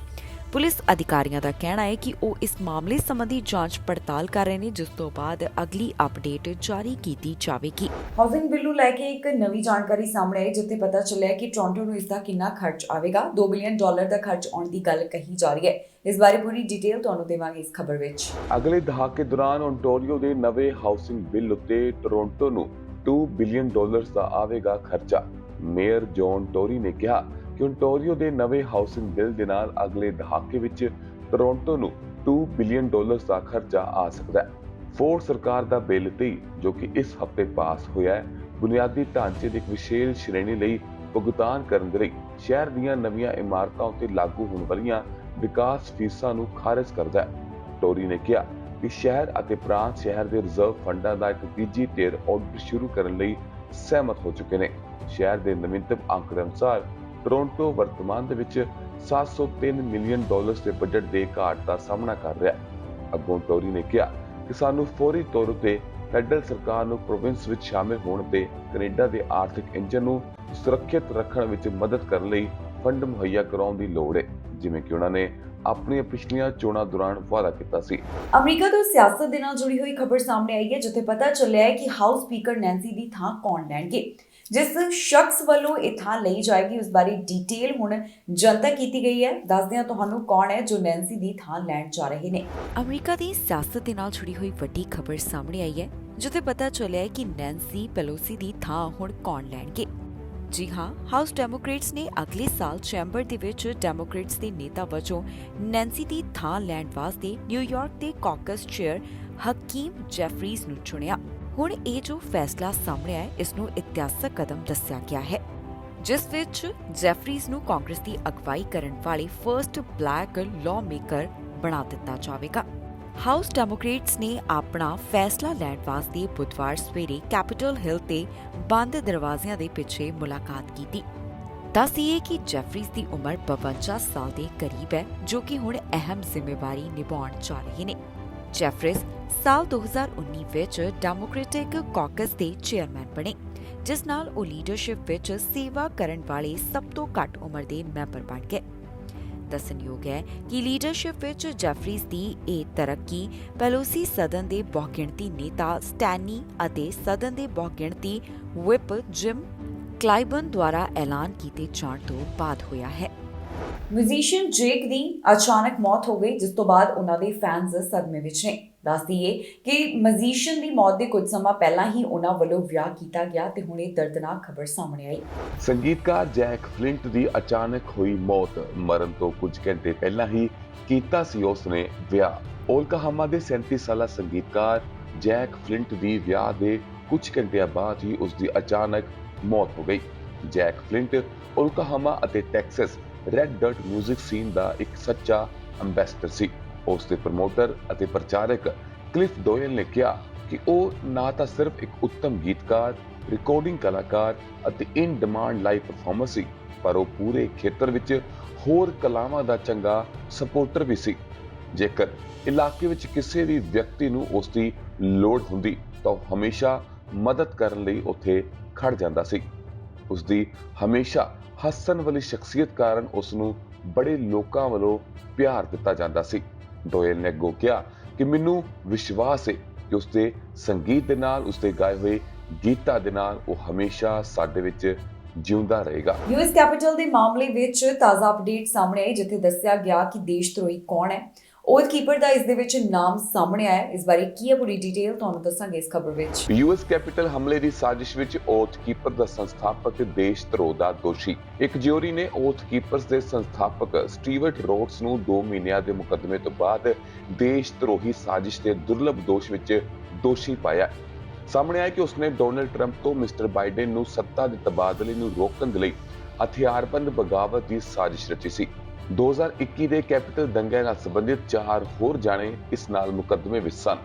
Speaker 2: ਪੁਲਿਸ ਅਧਿਕਾਰੀਆਂ ਦਾ ਕਹਿਣਾ ਹੈ ਕਿ ਉਹ ਇਸ ਮਾਮਲੇ ਸੰਬੰਧੀ ਜਾਂਚ ਪੜਤਾਲ ਕਰ ਰਹੇ ਨੇ, ਜਿਸ ਤੋਂ ਬਾਅਦ ਅਗਲੀ ਅਪਡੇਟ ਜਾਰੀ ਕੀਤੀ ਜਾਵੇਗੀ।
Speaker 1: ਹਾਊਸਿੰਗ ਬਿੱਲ ਨੂੰ ਲੈ ਕੇ ਇੱਕ ਨਵੀਂ ਜਾਣਕਾਰੀ ਸਾਹਮਣੇ ਆਈ ਜਿੱਥੇ ਪਤਾ ਚੱਲਿਆ ਕਿ ਟੋਰਾਂਟੋ ਨੂੰ ਇਸ ਦਾ ਕਿੰਨਾ ਖਰਚ ਆਵੇਗਾ। $2 ਬਿਲੀਅਨ ਦਾ ਖਰਚ ਆਉਣ ਦੀ ਗੱਲ ਕਹੀ ਜਾ ਰਹੀ ਹੈ। ਇਸ ਬਾਰੇ ਪੂਰੀ ਡਿਟੇਲ ਤੁਹਾਨੂੰ ਦੇਵਾਂਗੇ ਇਸ ਖਬਰ ਵਿੱਚ।
Speaker 3: ਅਗਲੇ ਦਹਾਕੇ ਦੌਰਾਨ ਓਨਟਾਰੀਓ ਦੇ ਨਵੇਂ ਹਾਊਸਿੰਗ ਬਿੱਲ ਉੱਤੇ ਟੋਰਾਂਟੋ ਨੂੰ $2 ਬਿਲੀਅਨ ਦਾ ਆਵੇਗਾ ਖਰਚਾ। ਮੇਅਰ ਜੌਨ ਟੋਰੀ ਨੇ ਕਿਹਾ ਕਿ ਓਨਟਾਰੀਓ ਦੇ ਨਵੇਂ ਹਾਊਸਿੰਗ ਬਿੱਲ ਦੇ ਨਾਲ ਅਗਲੇ ਦਹਾਕੇ ਵਿੱਚ ਟੋਰਾਂਟੋ ਨੂੰ $2 ਬਿਲੀਅਨ ਦਾ ਖਰਚਾ ਆ ਸਕਦਾ ਹੈ। ਫੋਰਡ ਸਰਕਾਰ ਦਾ ਬਿੱਲ 23 ਜੋ ਕਿ ਇਸ ਹਫ਼ਤੇ ਪਾਸ ਹੋਇਆ ਹੈ, ਬੁਨਿਆਦੀ ਢਾਂਚੇ ਦੀ ਇੱਕ ਵਿਸ਼ੇਸ਼ ਸ਼੍ਰੇਣੀ ਲਈ ਭੁਗਤਾਨ ਕਰਨ ਦੇ ਲਈ ਸ਼ਹਿਰ ਦੀਆਂ ਨਵੀਆਂ ਇਮਾਰਤਾਂ ਉੱਤੇ ਲਾਗੂ ਹੋਣ ਵਾਲੀਆਂ ਵਿਕਾਸ ਫੀਸਾਂ ਨੂੰ ਖਾਰਜ ਕਰਦਾ ਹੈ। ਟੋਰੀ ਨੇ ਕਿਹਾ ਕਿ ਸ਼ਹਿਰ ਅਤੇ ਪ੍ਰਾਂਤ ਸ਼ਹਿਰ ਦੇ ਰਿਜ਼ਰਵ ਫੰਡਾਂ ਦਾ ਇੱਕ ਤੀਜੀ ਟੀਅਰ ਆਡਿਟ ਸ਼ੁਰੂ ਕਰਨ ਲਈ ਸਹਿਮਤ ਹੋ ਚੁੱਕੇ ਨੇ। ਸ਼ਹਿਰ ਦੇ ਨਵੀਨਤਮ ਅੰਕੜੇ ਅਨੁਸਾਰ ਟੋਰਾਂਟੋ ਵਰਤਮਾਨ ਦੇ ਵਿੱਚ $703 ਮਿਲੀਅਨ ਦੇ ਬਜਟ ਦੇ ਘਾਟ ਦਾ ਸਾਹਮਣਾ ਕਰ ਰਿਹਾ ਹੈ। ਅੱਗੋਂ ਟੋਰੀ ਨੇ ਕਿਹਾ ਕਿ ਸਾਨੂੰ ਫੌਰੀ ਤੌਰ ਉੱਤੇ ਫੈਡਰਲ ਸਰਕਾਰ ਨੂੰ ਪ੍ਰੋਵਿੰਸ ਵਿੱਚ ਸ਼ਾਮਿਲ ਹੋਣ ਤੇ ਕੈਨੇਡਾ ਦੇ ਆਰਥਿਕ ਇੰਜਨ ਨੂੰ ਸੁਰੱਖਿਅਤ ਰੱਖਣ ਵਿੱਚ ਮਦਦ ਕਰਨ ਲਈ ਫੰਡ ਮੁਹੱਈਆ ਕਰਾਉਣ ਦੀ ਲੋੜ ਹੈ, ਜਿਵੇਂ ਕਿ ਉਹਨਾਂ ਨੇ ਆਪਣੀਆਂ ਪਿਛਲੀਆਂ ਚੋਣਾਂ ਦੌਰਾਨ ਵਾਅਦਾ ਕੀਤਾ ਸੀ।
Speaker 1: ਅਮਰੀਕਾ ਤੋਂ ਸਿਆਸਤ ਦੇ ਨਾਲ ਜੁੜੀ ਹੋਈ ਖਬਰ ਸਾਹਮਣੇ ਆਈ ਹੈ ਜਿੱਥੇ ਪਤਾ ਚੱਲਿਆ ਹੈ ਕਿ ਹਾਊਸ ਸਪੀਕਰ ਨੈਂਸੀ ਦੀ ਥਾਂ ਕੌਣ ਲੈਣਗੇ। ਜਿਸ ਸ਼ਖਸ ਵੱਲੋਂ ਇਹ ਥਾਂ ਲਈ ਜਾਏਗੀ ਉਸ ਬਾਰੇ ਡਿਟੇਲ ਹੁਣ ਜਨਤਕ ਕੀਤੀ ਗਈ ਹੈ। ਦੱਸਦੇ ਹਾਂ ਤੁਹਾਨੂੰ ਕੌਣ ਹੈ ਜੋ ਨੈਂਸੀ ਦੀ ਥਾਂ ਲੈਣ ਜਾ ਰਹੇ ਨੇ।
Speaker 2: ਅਮਰੀਕਾ ਦੀ ਸਿਆਸਤ ਦੇ ਨਾਲ ਜੁੜੀ ਹੋਈ ਵੱਡੀ ਖਬਰ ਸਾਹਮਣੇ ਆਈ ਹੈ ਜਿੱਥੇ ਪਤਾ ਚੱਲਿਆ ਹੈ ਕਿ ਨੈਂਸੀ ਪੈਲੋਸੀ ਦੀ ਥਾਂ ਹੁਣ ਕੌਣ ਲੈਣਗੇ। ਜੀ ਹਾਂ, ਹਾਊਸ ਡੈਮੋਕ੍ਰੇਟਸ ਨੇ ਅਗਲੇ ਸਾਲ ਚੈਂਬਰ ਦੇ ਵਿੱਚ ਡੈਮੋਕ੍ਰੇਟਸ ਦੇ ਨੇਤਾ ਵਜੋਂ ਨੈਂਸੀ ਦੀ ਥਾਂ ਲੈਣ ਵਾਸਤੇ ਨਿਊਯਾਰਕ ਦੇ ਕਾਕਸ ਚੇਅਰ ਹਕੀਮ ਜੈਫਰੀਜ਼ ਨੂੰ ਚੁਣਿਆ। ਹੁਣ ਇਹ ਜੋ ਫੈਸਲਾ ਸਾਹਮਣੇ ਆਇਆ ਇਸ ਨੂੰ ਇਤਿਹਾਸਕ ਕਦਮ ਦੱਸਿਆ ਗਿਆ ਹੈ, ਜਿਸ ਵਿੱਚ ਜੈਫਰੀਜ਼ ਨੂੰ ਕਾਂਗਰਸ ਦੀ ਅਗਵਾਈ ਕਰਨ ਵਾਲੇ ਫਰਸਟ ਬਲੈਕ ਲਾਅ ਮੇਕਰ ਬਣਾ ਦਿੱਤਾ ਜਾਵੇਗਾ। ਹਾਊਸ ਡੈਮੋਕ੍ਰੇਟਸ ਨੇ ਆਪਣਾ ਫੈਸਲਾ ਲੈਣ ਵਾਸਤੇ ਬੁੱਧਵਾਰ ਸਵੇਰੇ ਕੈਪੀਟਲ ਹਿਲ ਤੇ ਬੰਦ ਦਰਵਾਜ਼ਿਆਂ ਦੇ ਪਿੱਛੇ ਮੁਲਾਕਾਤ ਕੀਤੀ। ਦੱਸੀਏ ਕਿ ਜੈਫਰੀਜ਼ ਦੀ ਉਮਰ 52 ਸਾਲ ਦੇ ਕਰੀਬ ਹੈ, ਜੋ ਕਿ ਹੁਣ ਅਹਿਮ ਜ਼ਿੰਮੇਵਾਰੀ ਨਿਭਾਉਣ ਜਾ ਰਹੇ ਨੇ। ਜੈਫਰੀਜ਼ ਸਾਲ 2019 ਵਿੱਚ ਡੈਮੋਕ੍ਰੈਟਿਕ ਕਾਕਸ ਦੇ ਚੇਅਰਮੈਨ ਬਣੇ, ਜਿਸ ਨਾਲ ਉਹ ਲੀਡਰਸ਼ਿਪ ਵਿੱਚ ਸੇਵਾ ਕਰਨ ਵਾਲੇ ਸਭ ਤੋਂ ਘੱਟ ਉਮਰ ਦੇ ਮੈਂਬਰ ਬਣ ਗਏ। ਦੱਸਣਯੋਗ ਹੈ ਕਿ ਲੀਡਰਸ਼ਿਪ ਵਿੱਚ ਜੈਫਰੀਜ਼ ਦੀ ਇਹ ਤਰੱਕੀ ਪੈਲੋਸੀ ਸਦਨ ਦੇ ਬਹੁਗਿਣਤੀ ਨੇਤਾ ਸਟੈਨੀ ਅਤੇ ਸਦਨ ਦੇ ਬਹੁਗਿਣਤੀ ਵਿਪ ਜਿਮ ਕਲਾਈਬਨ ਦੁਆਰਾ ਐਲਾਨ ਕੀਤੇ ਜਾਣ ਤੋਂ ਬਾਅਦ ਹੋਇਆ ਹੈ।
Speaker 1: ਮਿਊਜ਼ੀਸ਼ੀਅਨ ਜੇਕ ਦੀ ਅਚਾਨਕ ਮੌਤ ਹੋ ਗਈ, ਜਿਸ ਤੋਂ ਬਾਅਦ ਉਹਨਾਂ ਦੇ ਫੈਨਸ ਸਦਮੇ ਵਿੱਚ ਨੇ। ਦੱਸ ਦਈਏ ਕਿ ਮਿਊਜ਼ੀਸ਼ੀਅਨ ਦੀ ਮੌਤ ਦੇ ਕੁਝ ਸਮਾਂ ਪਹਿਲਾਂ ਹੀ ਉਹਨਾਂ ਵੱਲੋਂ ਵਿਆਹ ਕੀਤਾ ਗਿਆ ਤੇ ਹੁਣ ਇਹ ਦਰਦਨਾਕ ਖਬਰ ਸਾਹਮਣੇ ਆਈ।
Speaker 3: ਸੰਗੀਤਕਾਰ ਜੈਕ ਫਲਿੰਟ ਦੀ ਅਚਾਨਕ ਹੋਈ ਮੌਤ। ਮਰਨ ਤੋਂ ਕੁਝ ਘੰਟੇ ਪਹਿਲਾਂ ਹੀ ਕੀਤਾ ਸੀ ਉਸਨੇ ਵਿਆਹ। ਓਕਲਾਹੋਮਾ ਦੇ 37 ਸਾਲਾ ਸੰਗੀਤਕਾਰ ਜੈਕ ਫਲਿੰਟ ਦੀ ਵਿਆਹ ਦੇ ਕੁਝ ਘੰਟਿਆਂ ਬਾਅਦ ਹੀ ਉਸ ਦੀ ਅਚਾਨਕ ਮੌਤ ਹੋ ਗਈ। ਜੈਕ ਫਲਿੰਟ ਓਕਲਾਹੋਮਾ ਅਤੇ Texas red dirt music scene ਦਾ ਇੱਕ ਸੱਚਾ ਅੰਬੈਸਡਰ ਸੀ। ਉਸ ਦੇ ਪ੍ਰਮੋਟਰ ਅਤੇ ਪ੍ਰਚਾਰਕ ਕਲਿਫ ਡੋਇਲ ਨੇ ਕਿਹਾ ਕਿ ਉਹ ਨਾ ਤਾਂ ਸਿਰਫ ਇੱਕ ਉੱਤਮ ਗੀਤਕਾਰ, ਰਿਕਾਰਡਿੰਗ ਕਲਾਕਾਰ ਅਤੇ ਇਨ ਡਿਮਾਂਡ ਲਾਈਵ ਪਰਫਾਰਮਰ ਸੀ, ਪਰ ਉਹ ਪੂਰੇ ਖੇਤਰ ਵਿੱਚ ਹੋਰ ਕਲਾਵਾਂ ਦਾ ਚੰਗਾ ਸਪੋਰਟਰ ਵੀ ਸੀ। ਜੇਕਰ ਇਲਾਕੇ ਵਿੱਚ ਕਿਸੇ ਵੀ ਵਿਅਕਤੀ ਨੂੰ ਉਸ ਦੀ ਲੋੜ ਹੁੰਦੀ ਤਾਂ ਉਹ ਹਮੇਸ਼ਾ ਮਦਦ ਕਰਨ ਲਈ ਉੱਥੇ ਖੜ ਜਾਂਦਾ ਸੀ। ਉਸ ਦੀ ਹਮੇਸ਼ਾ ਹੱਸਣ ਵਾਲੀ ਸ਼ਖਸੀਅਤ ਕਾਰਨ ਉਸ ਨੂੰ ਬੜੇ ਲੋਕਾਂ ਵੱਲੋਂ ਪਿਆਰ ਦਿੱਤਾ ਜਾਂਦਾ ਸੀ। ਡੋਇਲ ਨੇ ਅੱਗੋਂ ਕਿਹਾ ਕਿ ਮੈਨੂੰ ਵਿਸ਼ਵਾਸ ਹੈ ਕਿ ਉਸ ਦੇ ਸੰਗੀਤ ਦੇ ਨਾਲ, ਉਸ ਦੇ ਗਾਏ ਹੋਏ ਗੀਤਾਂ ਦੇ ਨਾਲ ਉਹ ਹਮੇਸ਼ਾ ਸਾਡੇ ਵਿੱਚ ਜਿਉਂਦਾ ਰਹੇਗਾ।
Speaker 1: ਯੂਐਸ ਕੈਪੀਟਲ ਦੇ ਮਾਮਲੇ ਵਿੱਚ ਤਾਜ਼ਾ ਅਪਡੇਟ ਸਾਹਮਣੇ ਆਈ, ਜਿੱਥੇ ਦੱਸਿਆ ਗਿਆ ਕਿ ਦੇਸ਼ ਧਰੋਹੀ ਕੌਣ ਹੈ। ਓਥ ਕੀਪਰ ਦਾ ਇਸ ਦੇ ਵਿੱਚ ਨਾਮ ਸਾਹਮਣੇ ਆਇਆ। ਇਸ ਬਾਰੇ ਕੀ ਹੈ ਪੂਰੀ ਡਿਟੇਲ ਤੁਹਾਨੂੰ ਦੱਸਾਂਗੇ ਇਸ ਖਬਰ ਵਿੱਚ।
Speaker 3: ਯੂਐਸ ਕੈਪੀਟਲ ਹਮਲੇ ਦੀ ਸਾਜ਼ਿਸ਼ ਵਿੱਚ ਓਥ ਕੀਪਰ ਦਾ ਸੰਸਥਾਪਕ ਦੇਸ਼ ਧਰੋਹ ਦਾ ਦੋਸ਼ੀ ਇੱਕ ਜਿਊਰੀ ਨੇ ਓਥ ਕੀਪਰਸ ਦੇ ਸੰਸਥਾਪਕ ਸਟੀਵਰਟ ਰੋਡਸ ਨੂੰ 2 ਮਹੀਨਿਆਂ ਦੇ ਮੁਕੱਦਮੇ ਤੋਂ ਬਾਅਦ ਦੇਸ਼ ਧਰੋਹੀ ਸਾਜ਼ਿਸ਼ ਦੇ ਦੁਰਲੱਭ ਦੋਸ਼ ਵਿੱਚ ਦੋਸ਼ੀ ਪਾਇਆ। ਸਾਹਮਣੇ ਆਇਆ ਕਿ ਉਸਨੇ ਡੋਨਾਲਡ ਟਰੰਪ ਤੋਂ ਮਿਸਟਰ ਬਾਈਡਨ ਨੂੰ ਸੱਤਾ ਦੇ ਤਬਾਦਲੇ ਨੂੰ ਰੋਕਣ ਦੇ ਲਈ ਹਥਿਆਰਬੰਦ ਬਗਾਵਤ ਦੀ ਸਾਜ਼ਿਸ਼ ਰਚੀ ਸੀ। 2021 ਦੇ ਕੈਪੀਟਲ ਦੰਗਿਆਂ ਨਾਲ ਸੰਬੰਧਿਤ 4 ਹੋਰ ਜਾਣੇ ਇਸ ਨਾਲ ਮੁਕੱਦਮੇ ਵਿੱਚ ਸਨ।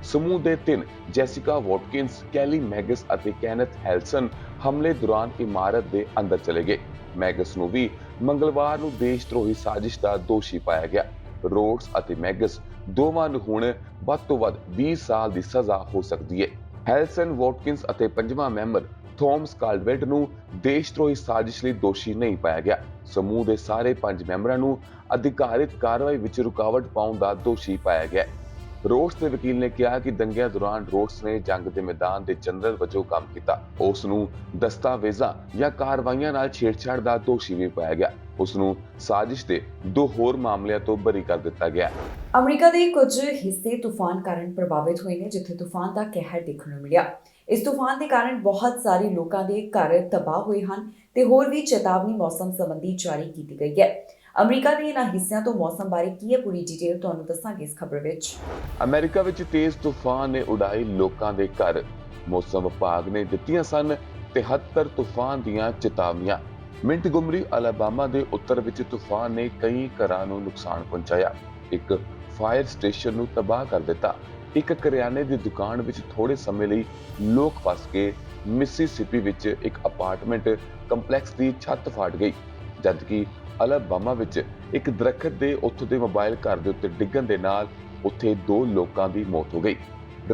Speaker 3: ਸਮੂਹ ਦੇ 3 ਜੈਸਿਕਾ ਵਾਟਕਿੰਸ, ਕੈਲੀ ਮੈਗਸ ਅਤੇ ਕੈਨਥ ਹੈਲਸਨ ਹਮਲੇ ਦੌਰਾਨ ਇਮਾਰਤ ਦੇ ਅੰਦਰ ਚਲੇ ਗਏ। ਮੈਗਸ ਨੂੰ ਵੀ ਮੰਗਲਵਾਰ ਨੂੰ ਦੇਸ਼ ਧਰੋਹੀ ਸਾਜ਼ਿਸ਼ ਦਾ ਦੋਸ਼ੀ ਪਾਇਆ ਗਿਆ। ਰੋਡਸ ਅਤੇ ਮੈਗਸ ਦੋਵਾਂ ਨੂੰ ਹੁਣ ਵੱਧ ਤੋਂ ਵੱਧ 20 ਸਾਲ ਦੀ ਸਜ਼ਾ ਹੋ ਸਕਦੀ ਹੈ। ਹੈਲਸਨ, ਵਾਟਕਿੰਸ ਅਤੇ 5ਵਾਂ ਮੈਂਬਰ ਥੋਮਸ ਕਾਲਡਵੈਲਟ ਨੂੰ ਦੇਸ਼ ਧਰੋਹੀ ਸਾਜ਼ਿਸ਼ ਲਈ ਦੋਸ਼ੀ ਨਹੀਂ ਪਾਇਆ ਗਿਆ। ਸਮੂਹ ਦੇ ਸਾਰੇ 5 ਮੈਂਬਰਾਂ ਨੂੰ ਅਧਿਕਾਰਿਤ ਕਾਰਵਾਈ ਵਿੱਚ ਰੁਕਾਵਟ ਪਾਉਣ ਦਾ ਦੋਸ਼ੀ ਪਾਇਆ ਗਿਆ। ਰੋਡਸ ਦੇ ਵਕੀਲ ਨੇ ਕਿਹਾ ਕਿ ਦੰਗਿਆਂ ਦੌਰਾਨ ਰੋਡਸ ਨੇ ਜੰਗ ਦੇ ਮੈਦਾਨ ਦੇ ਜਨਰਲ ਵਜੋਂ ਕੰਮ ਕੀਤਾ। ਉਸ ਨੂੰ ਦਸਤਾਵੇਜ਼ਾਂ ਜਾਂ ਕਾਰਵਾਈਆਂ ਨਾਲ ਛੇੜਛਾੜ ਦਾ ਦੋਸ਼ੀ ਵੀ ਪਾਇਆ ਗਿਆ। ਉਸ ਨੂੰ ਸਾਜ਼ਿਸ਼ ਦੇ 2 ਹੋਰ ਮਾਮਲਿਆਂ ਤੋਂ ਬਰੀ ਕਰ ਦਿੱਤਾ ਗਿਆ।
Speaker 1: ਅਮਰੀਕਾ ਦੇ ਕੁਝ ਹਿੱਸੇ ਤੂਫਾਨ ਕਾਰਨ ਪ੍ਰਭਾਵਿਤ ਹੋਏ ਨੇ, ਜਿੱਥੇ ਤੂਫਾਨ ਦਾ ਕਹਿਰ ਦੇਖਣ ਨੂੰ ਮਿਲਿਆ। ਇਸ ਤੂਫਾਨ ਦੇ ਕਾਰਨ ਬਹੁਤ ਸਾਰੇ ਲੋਕਾਂ ਦੇ ਘਰ ਤਬਾਹ ਹੋਏ ਹਨ ਤੇ ਹੋਰ ਵੀ ਚੇਤਾਵਨੀ ਮੌਸਮ ਸੰਬੰਧੀ ਜਾਰੀ ਕੀਤੀ ਗਈ ਹੈ। ਅਮਰੀਕਾ ਦੇ ਇਹਨਾਂ ਹਿੱਸਿਆਂ ਤੋਂ ਮੌਸਮ ਬਾਰੇ ਕੀ ਹੈ ਪੂਰੀ ਡਿਟੇਲ ਤੁਹਾਨੂੰ ਦੱਸਾਂਗੇ ਇਸ ਖਬਰ ਵਿੱਚ।
Speaker 3: ਅਮਰੀਕਾ ਵਿੱਚ ਤੇਜ਼ ਤੂਫਾਨ ਨੇ ਉਡਾਏ ਲੋਕਾਂ ਦੇ ਘਰ। ਮੌਸਮ ਵਿਭਾਗ ਨੇ ਦਿੱਤੀਆਂ ਸਨ 73 ਤੂਫਾਨ ਦੀਆਂ ਚੇਤਾਵਨੀਆਂ। ਮਿੰਟਗੋਮਰੀ, ਅਲਾਬਾਮਾ ਦੇ ਉੱਤਰ ਵਿੱਚ ਤੂਫਾਨ ਨੇ ਕਈ ਘਰਾਂ ਨੂੰ ਨੁਕਸਾਨ ਪਹੁੰਚਾਇਆ। ਇੱਕ ਫਾਇਰ ਸਟੇਸ਼ਨ ਨੂੰ ਤਬਾਹ ਕਰ ਦਿੱਤਾ। ਇੱਕ ਕਰਿਆਨੇ ਦੀ ਦੁਕਾਨ ਵਿੱਚ ਥੋੜੇ ਸਮੇਂ ਲਈ ਲੋਕ ਫਸ ਗਏ। ਮਿਸੀਸਿਪੀ ਵਿੱਚ ਇੱਕ ਅਪਾਰਟਮੈਂਟ ਕੰਪਲੈਕਸ ਦੀ ਛੱਤ ਫਾਟ ਗਈ, ਜਦਕਿ ਅਲਾਬਾਮਾ ਵਿੱਚ ਇੱਕ ਦਰੱਖਤ ਦੇ ਉੱਥੋਂ ਦੇ ਮੋਬਾਈਲ ਘਰ ਦੇ ਉੱਤੇ ਡਿੱਗਣ ਦੇ ਨਾਲ ਉੱਥੇ 2 ਲੋਕਾਂ ਦੀ ਮੌਤ ਹੋ ਗਈ।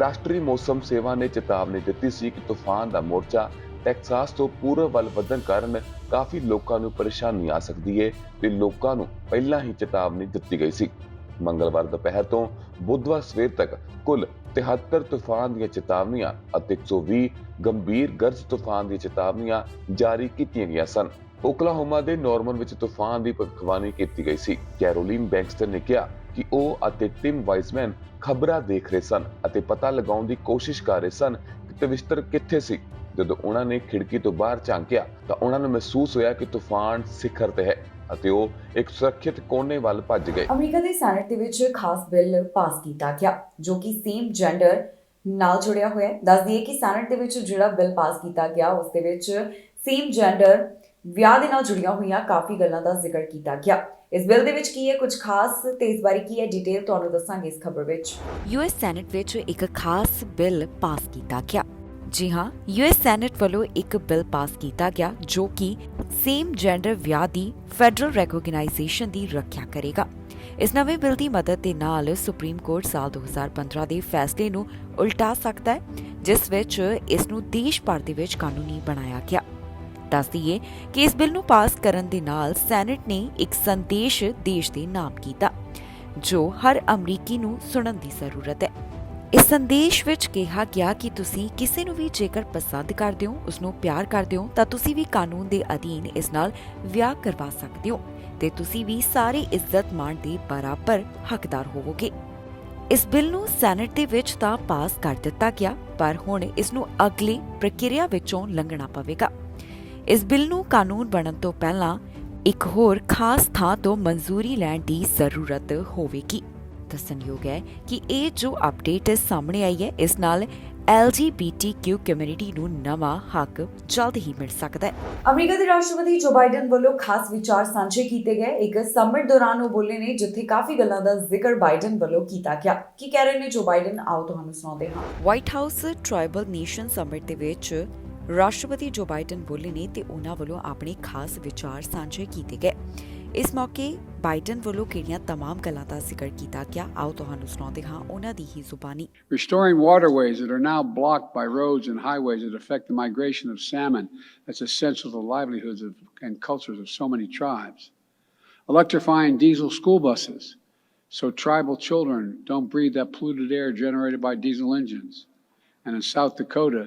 Speaker 3: ਰਾਸ਼ਟਰੀ ਮੌਸਮ ਸੇਵਾ ਨੇ ਚੇਤਾਵਨੀ ਦਿੱਤੀ ਸੀ ਕਿ ਤੂਫਾਨ ਦਾ ਮੋਰਚਾ ਟੈਕਸਾਸ ਤੋਂ ਪੂਰਬ ਵੱਲ ਵਧਣ ਕਾਰਨ ਕਾਫੀ ਲੋਕਾਂ ਨੂੰ ਪਰੇਸ਼ਾਨੀ ਆ ਸਕਦੀ ਹੈ ਤੇ ਲੋਕਾਂ ਨੂੰ ਪਹਿਲਾਂ ਹੀ ਚੇਤਾਵਨੀ ਦਿੱਤੀ ਗਈ ਸੀ। ਮੰਗਲਵਾਰ ਦੁਪਹਿਰ ਤੋਂ ਬੁੱਧਵਾਰ ਸਵੇਰ ਤੱਕ ਕੁੱਲ 73 ਤੂਫਾਨ ਦੀਆਂ ਚੇਤਾਵਨੀਆਂ ਅਤੇ 120 ਗੰਭੀਰ ਗਰਜ ਤੂਫਾਨ ਦੀਆਂ ਚੇਤਾਵਨੀਆਂ ਜਾਰੀ ਕੀਤੀਆਂ ਗਈਆਂ ਸਨ। ਓਕਲਾਹੋਮਾ ਦੇ ਨੋਰਮਨ ਵਿੱਚ ਤੂਫਾਨ ਦੀ ਭਵਿੱਖਬਾਣੀ ਕੀਤੀ ਗਈ ਸੀ। ਕੈਰੋਲਿਨ ਬੈਂਕਸਟਰ ਨੇ ਕਿਹਾ ਕਿ ਉਹ ਅਤੇ ਟਿਮ ਵਾਈਜ਼ਮੈਨ ਖਬਰਾਂ ਦੇਖ ਰਹੇ ਸਨ ਅਤੇ ਪਤਾ ਲਗਾਉਣ ਦੀ ਕੋਸ਼ਿਸ਼ ਕਰ ਰਹੇ ਸਨ ਕਿ ਤਵਿਸਤਰ ਕਿੱਥੇ ਸੀ। ਜਦੋਂ ਉਹਨਾਂ ਨੇ ਖਿੜਕੀ ਤੋਂ ਬਾਹਰ ਝਾਂਕਿਆ ਤਾਂ ਉਹਨਾਂ ਨੂੰ ਮਹਿਸੂਸ ਹੋਇਆ ਕਿ ਤੂਫਾਨ ਸਿਖਰ ਤੇ ਹੈ ਅਤੇ ਉਹ ਇੱਕ ਸੁਰੱਖਿਅਤ ਕੋਨੇ ਵੱਲ ਭੱਜ ਗਏ।
Speaker 1: ਅਮਰੀਕਾ ਦੇ ਸੈਨੇਟ ਦੇ ਵਿੱਚ ਖਾਸ ਬਿੱਲ ਪਾਸ ਕੀਤਾ ਗਿਆ ਜੋ ਕਿ ਸੇਮ ਜੈਂਡਰ ਨਾਲ ਜੁੜਿਆ ਹੋਇਆ ਹੈ। ਦੱਸ ਦਈਏ ਕਿ ਸੈਨੇਟ ਦੇ ਵਿੱਚ ਜਿਹੜਾ ਬਿੱਲ ਪਾਸ ਕੀਤਾ ਗਿਆ ਉਸ ਦੇ ਵਿੱਚ ਸੇਮ ਜੈਂਡਰ ਵਿਆਹ ਦੇ ਨਾਲ ਜੁੜੀਆਂ ਹੋਈਆਂ ਕਾਫੀ ਗੱਲਾਂ ਦਾ ਜ਼ਿਕਰ ਕੀਤਾ ਗਿਆ। ਇਸ ਬਿੱਲ ਦੇ ਵਿੱਚ ਕੀ ਹੈ ਕੁਝ ਖਾਸ ਤੇ ਇਸ ਬਾਰੇ ਕੀ ਹੈ ਡਿਟੇਲ ਤੁਹਾਨੂੰ ਦੱਸਾਂਗੇ ਇਸ ਖਬਰ ਵਿੱਚ।
Speaker 2: ਯੂਐਸ ਸੈਨੇਟ ਵਿੱਚ ਇੱਕ ਖਾਸ ਬਿੱਲ ਪਾਸ ਕੀਤਾ ਗਿਆ। ਜੀ ਹਾਂ, ਯੂਐਸ ਸੈਨੇਟ ਵੱਲੋਂ ਇੱਕ ਬਿੱਲ ਪਾਸ ਕੀਤਾ ਗਿਆ ਜੋ ਕਿ ਸੇਮ ਜੈਂਡਰ ਵਿਆਹ ਦੀ ਫੈਡਰਲ ਰੈਕੋਗਨਾਈਜੇਸ਼ਨ ਦੀ ਰੱਖਿਆ ਕਰੇਗਾ। ਇਸ ਨਵੇਂ ਬਿੱਲ ਦੀ ਮਦਦ ਦੇ ਨਾਲ ਸੁਪਰੀਮ ਕੋਰਟ ਸਾਲ 2015 ਦੇ ਫੈਸਲੇ ਨੂੰ ਉਲਟਾ ਸਕਦਾ ਹੈ, ਜਿਸ ਵਿੱਚ ਇਸ ਨੂੰ ਦੇਸ਼ ਭਰ ਦੇ ਵਿੱਚ ਕਾਨੂੰਨੀ ਬਣਾਇਆ ਗਿਆ। ਦੱਸ ਦਈਏ ਕਿ ਇਸ ਬਿੱਲ ਨੂੰ ਪਾਸ ਕਰਨ ਦੇ ਨਾਲ ਸੈਨੇਟ ਨੇ ਇੱਕ ਸੰਦੇਸ਼ ਦੇਸ਼ ਦੇ ਨਾਮ ਕੀਤਾ ਜੋ ਹਰ ਅਮਰੀਕੀ ਨੂੰ ਸੁਣਨ ਦੀ ਜ਼ਰੂਰਤ ਹੈ। ਇਸ ਸੰਦੇਸ਼ ਵਿੱਚ ਕਿਹਾ ਗਿਆ ਕਿ ਤੁਸੀਂ ਕਿਸੇ ਨੂੰ ਵੀ ਜੇਕਰ ਪਸੰਦ ਕਰਦੇ ਹੋ, ਉਸ ਨੂੰ ਪਿਆਰ ਕਰਦੇ ਹੋ ਤਾਂ ਤੁਸੀਂ ਵੀ ਕਾਨੂੰਨ ਦੇ ਅਧੀਨ ਇਸ ਨਾਲ ਵਿਆਹ ਕਰਵਾ ਸਕਦੇ ਹੋ ਤੇ ਤੁਸੀਂ ਵੀ ਸਾਰੇ ਇੱਜ਼ਤ ਮਾਣ ਦੇ ਬਰਾਬਰ ਹੱਕਦਾਰ ਹੋਵੋਗੇ। ਇਸ ਬਿੱਲ ਨੂੰ ਸੈਨੇਟ ਦੇ ਵਿੱਚ ਤਾਂ ਪਾਸ ਕਰ ਦਿੱਤਾ ਗਿਆ, ਪਰ ਹੁਣ ਇਸ ਨੂੰ ਅਗਲੀ ਪ੍ਰਕਿਰਿਆ ਵਿੱਚੋਂ ਲੰਘਣਾ ਪਵੇਗਾ। ਇਸ ਬਿੱਲ ਨੂੰ ਕਾਨੂੰਨ ਬਣਨ ਤੋਂ ਪਹਿਲਾਂ ਇੱਕ ਹੋਰ ਖਾਸ ਥਾਂ ਤੋਂ ਮਨਜ਼ੂਰੀ ਲੈਣ ਦੀ ਜ਼ਰੂਰਤ ਹੋਵੇਗੀ। ਦੱਸਣਯੋਗ ਹੈ ਕਿ ਇਹ ਜੋ ਅਪਡੇਟ ਸਾਹਮਣੇ ਆਈ ਹੈ, ਇਸ ਨਾਲ LGBTQ ਕਮਿਊਨਿਟੀ ਨੂੰ ਨਵਾਂ ਹੱਕ ਜਲਦ ਹੀ ਮਿਲ ਸਕਦਾ ਹੈ।
Speaker 1: ਅਮਰੀਕਾ ਦੇ ਰਾਸ਼ਟਰਪਤੀ ਜੋ ਬਾਈਡਨ ਵੱਲੋਂ ਖਾਸ ਵਿਚਾਰ ਸਾਂਝੇ ਕੀਤੇ ਗਏ। ਇੱਕ ਸਮਿਟ ਦੌਰਾਨ ਉਹ ਬੋਲੇ ਨੇ ਜਿੱਥੇ ਕਾਫੀ ਗੱਲਾਂ ਦਾ ਜ਼ਿਕਰ ਬਾਈਡਨ ਵੱਲੋਂ ਕੀਤਾ ਗਿਆ। ਕੀ ਕਹਿ ਰਹੇ ਨੇ ਜੋ ਬਾਈਡਨ, ਆਓ ਤੁਹਾਨੂੰ ਸੁਣਾਉਂਦੇ ਹਾਂ।
Speaker 2: White House Tribal Nation Summit ਦੇ ਵਿੱਚ ਰਾਸ਼ਟਰਪਤੀ ਜੋ ਬਾਈਡਨ ਬੋਲੇ ਨੇ ਤੇ ਉਹਨਾਂ ਵੱਲੋਂ ਆਪਣੇ ਖਾਸ ਵਿਚਾਰ ਸਾਂਝੇ ਕੀਤੇ ਗਏ। ਇਸ ਮੌਕੇ ਬਾਈਡਨ ਵੱਲੋਂ ਕਿਹੜੀਆਂ तमाम ਗੱਲਾਂ ਦਾ ਜ਼ਿਕਰ ਕੀਤਾ ਗਿਆ, ਆਓ ਤੁਹਾਨੂੰ ਸੁਣਾਉਂਦੇ ਹਾਂ ਉਹਨਾਂ ਦੀ ਹੀ ਜ਼ੁਬਾਨੀ।
Speaker 4: Restoring waterways that are now blocked by roads and highways that affect the migration of salmon that's essential to the livelihoods and cultures of so many tribes. Electrifying diesel school buses so tribal children don't breathe that polluted air generated by diesel engines. And in South Dakota,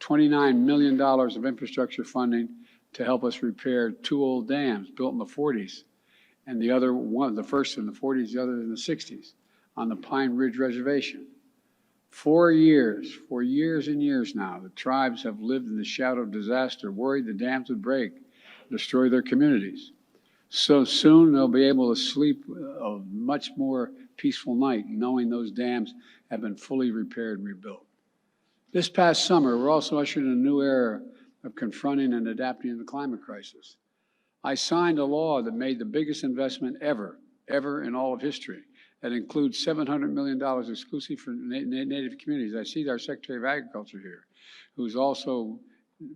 Speaker 4: $29 million of infrastructure funding to help us repair 2 old dams built in the 40s, and the first in the 40s, the other in the 60s, on the Pine Ridge Reservation. 4 years and years now, the tribes have lived in the shadow of disaster, worried the dams would break, destroy their communities. So soon they'll be able to sleep a much more peaceful night, knowing those dams have been fully repaired and rebuilt. This past summer, we're also ushered in a new era of confronting and adapting to the climate crisis. I signed a law that made the biggest investment ever in all of history. That includes $700 million exclusively for Native communities. I see our Secretary of Agriculture here, who's also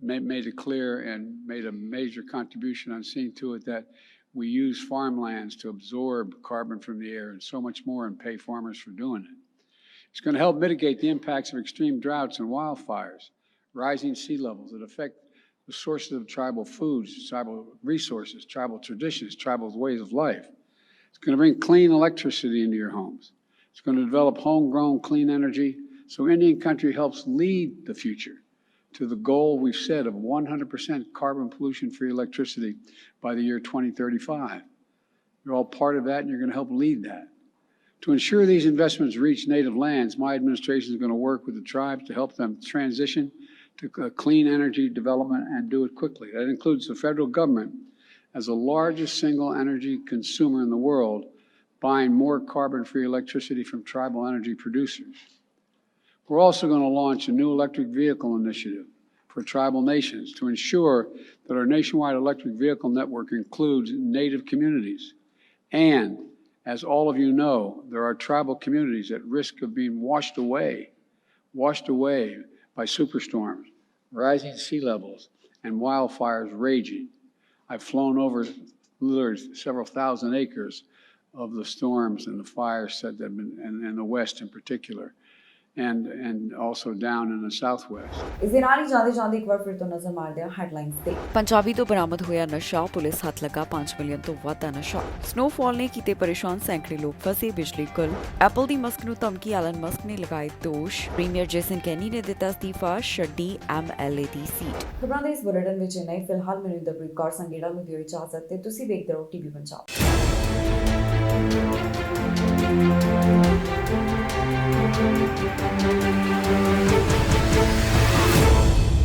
Speaker 4: made it clear and made a major contribution on seeing to it that we use farmlands to absorb carbon from the air and so much more and pay farmers for doing it. It's going to help mitigate the impacts of extreme droughts and wildfires, rising sea levels that affect the sources of tribal foods, tribal resources, tribal traditions, tribal ways of life. It's going to bring clean electricity into your homes. It's going to develop homegrown clean energy so Indian country helps lead the future to the goal we've set of 100% carbon pollution-free electricity by the year 2035. You're all part of that, and you're going to help lead that. To ensure these investments reach native lands, my administration is going to work with the tribes to help them transition to clean energy development and do it quickly. That includes the federal government as the largest single energy consumer in the world, buying more carbon-free electricity from tribal energy producers. We're also going to launch a new electric vehicle initiative for tribal nations to ensure that our nationwide electric vehicle network includes Native communities. And as all of you know, there are tribal communities at risk of being washed away by superstorms, rising sea levels, and wildfires raging. I've flown over literally several thousand acres of the storms and the fires that have been in the West in particular, and also down in the Southwest.
Speaker 1: ਇਸ ਦੇ ਨਾਲ ਹੀ ਜਾਂਦੇ ਇੱਕ ਵਾਰ ਫਿਰ ਤੋਂ ਨਜ਼ਰ ਮਾਰਦੇ ਹਾਂ ਹੈਡਲਾਈਨਸ ਤੇ।
Speaker 2: ਪੰਜਾਬੀ ਤੋਂ ਬਰਾਮਦ ਹੋਇਆ ਨਸ਼ਾ, ਪੁਲਿਸ ਹੱਥ ਲੱਗਾ 5 ਮਿਲੀਅਨ ਤੋਂ ਵੱਧ ਦਾ ਨਸ਼ਾ। ਸਨੋਫਾਲ ਨੇ ਕੀਤੇ ਪਰੇਸ਼ਾਨ ਸੈਂਕੜੇ ਲੋਕ ਫਸੇ, ਬਿਜਲੀ ਗੁੱਲ। ਐਪਲ ਦੀ ਮਸਕ ਨੂੰ ਧਮਕੀ, ਐਲਨ ਮਸਕ ਨੇ ਲਗਾਏ ਦੋਸ਼। ਪ੍ਰੀਮੀਅਰ ਜੇਸਨ ਕੈਨੀ ਨੇ ਦਿੱਤਾ ਅਸਤੀਫਾ, ਛੱਡੀ MLA ਦੀ ਸੀਟ।
Speaker 1: ਖਬਰਾਂ ਦੇ ਇਸ ਬੁਲੇਟਿਨ ਵਿੱਚ ਇੰਨਾ ਹੀ। ਫਿਲਹਾਲ ਮੈਨੂੰ ਇੰਦਰਪ੍ਰੀਤ ਕੌਰ ਸੰਗੇੜਾ ਨੂੰ ਦਿਓ ਇਜਾਜ਼ਤ ਤੇ ਤੁਸੀਂ ਵੇਖਦੇ ਰਹੋ TV ਪੰਜਾਬ। Thank you.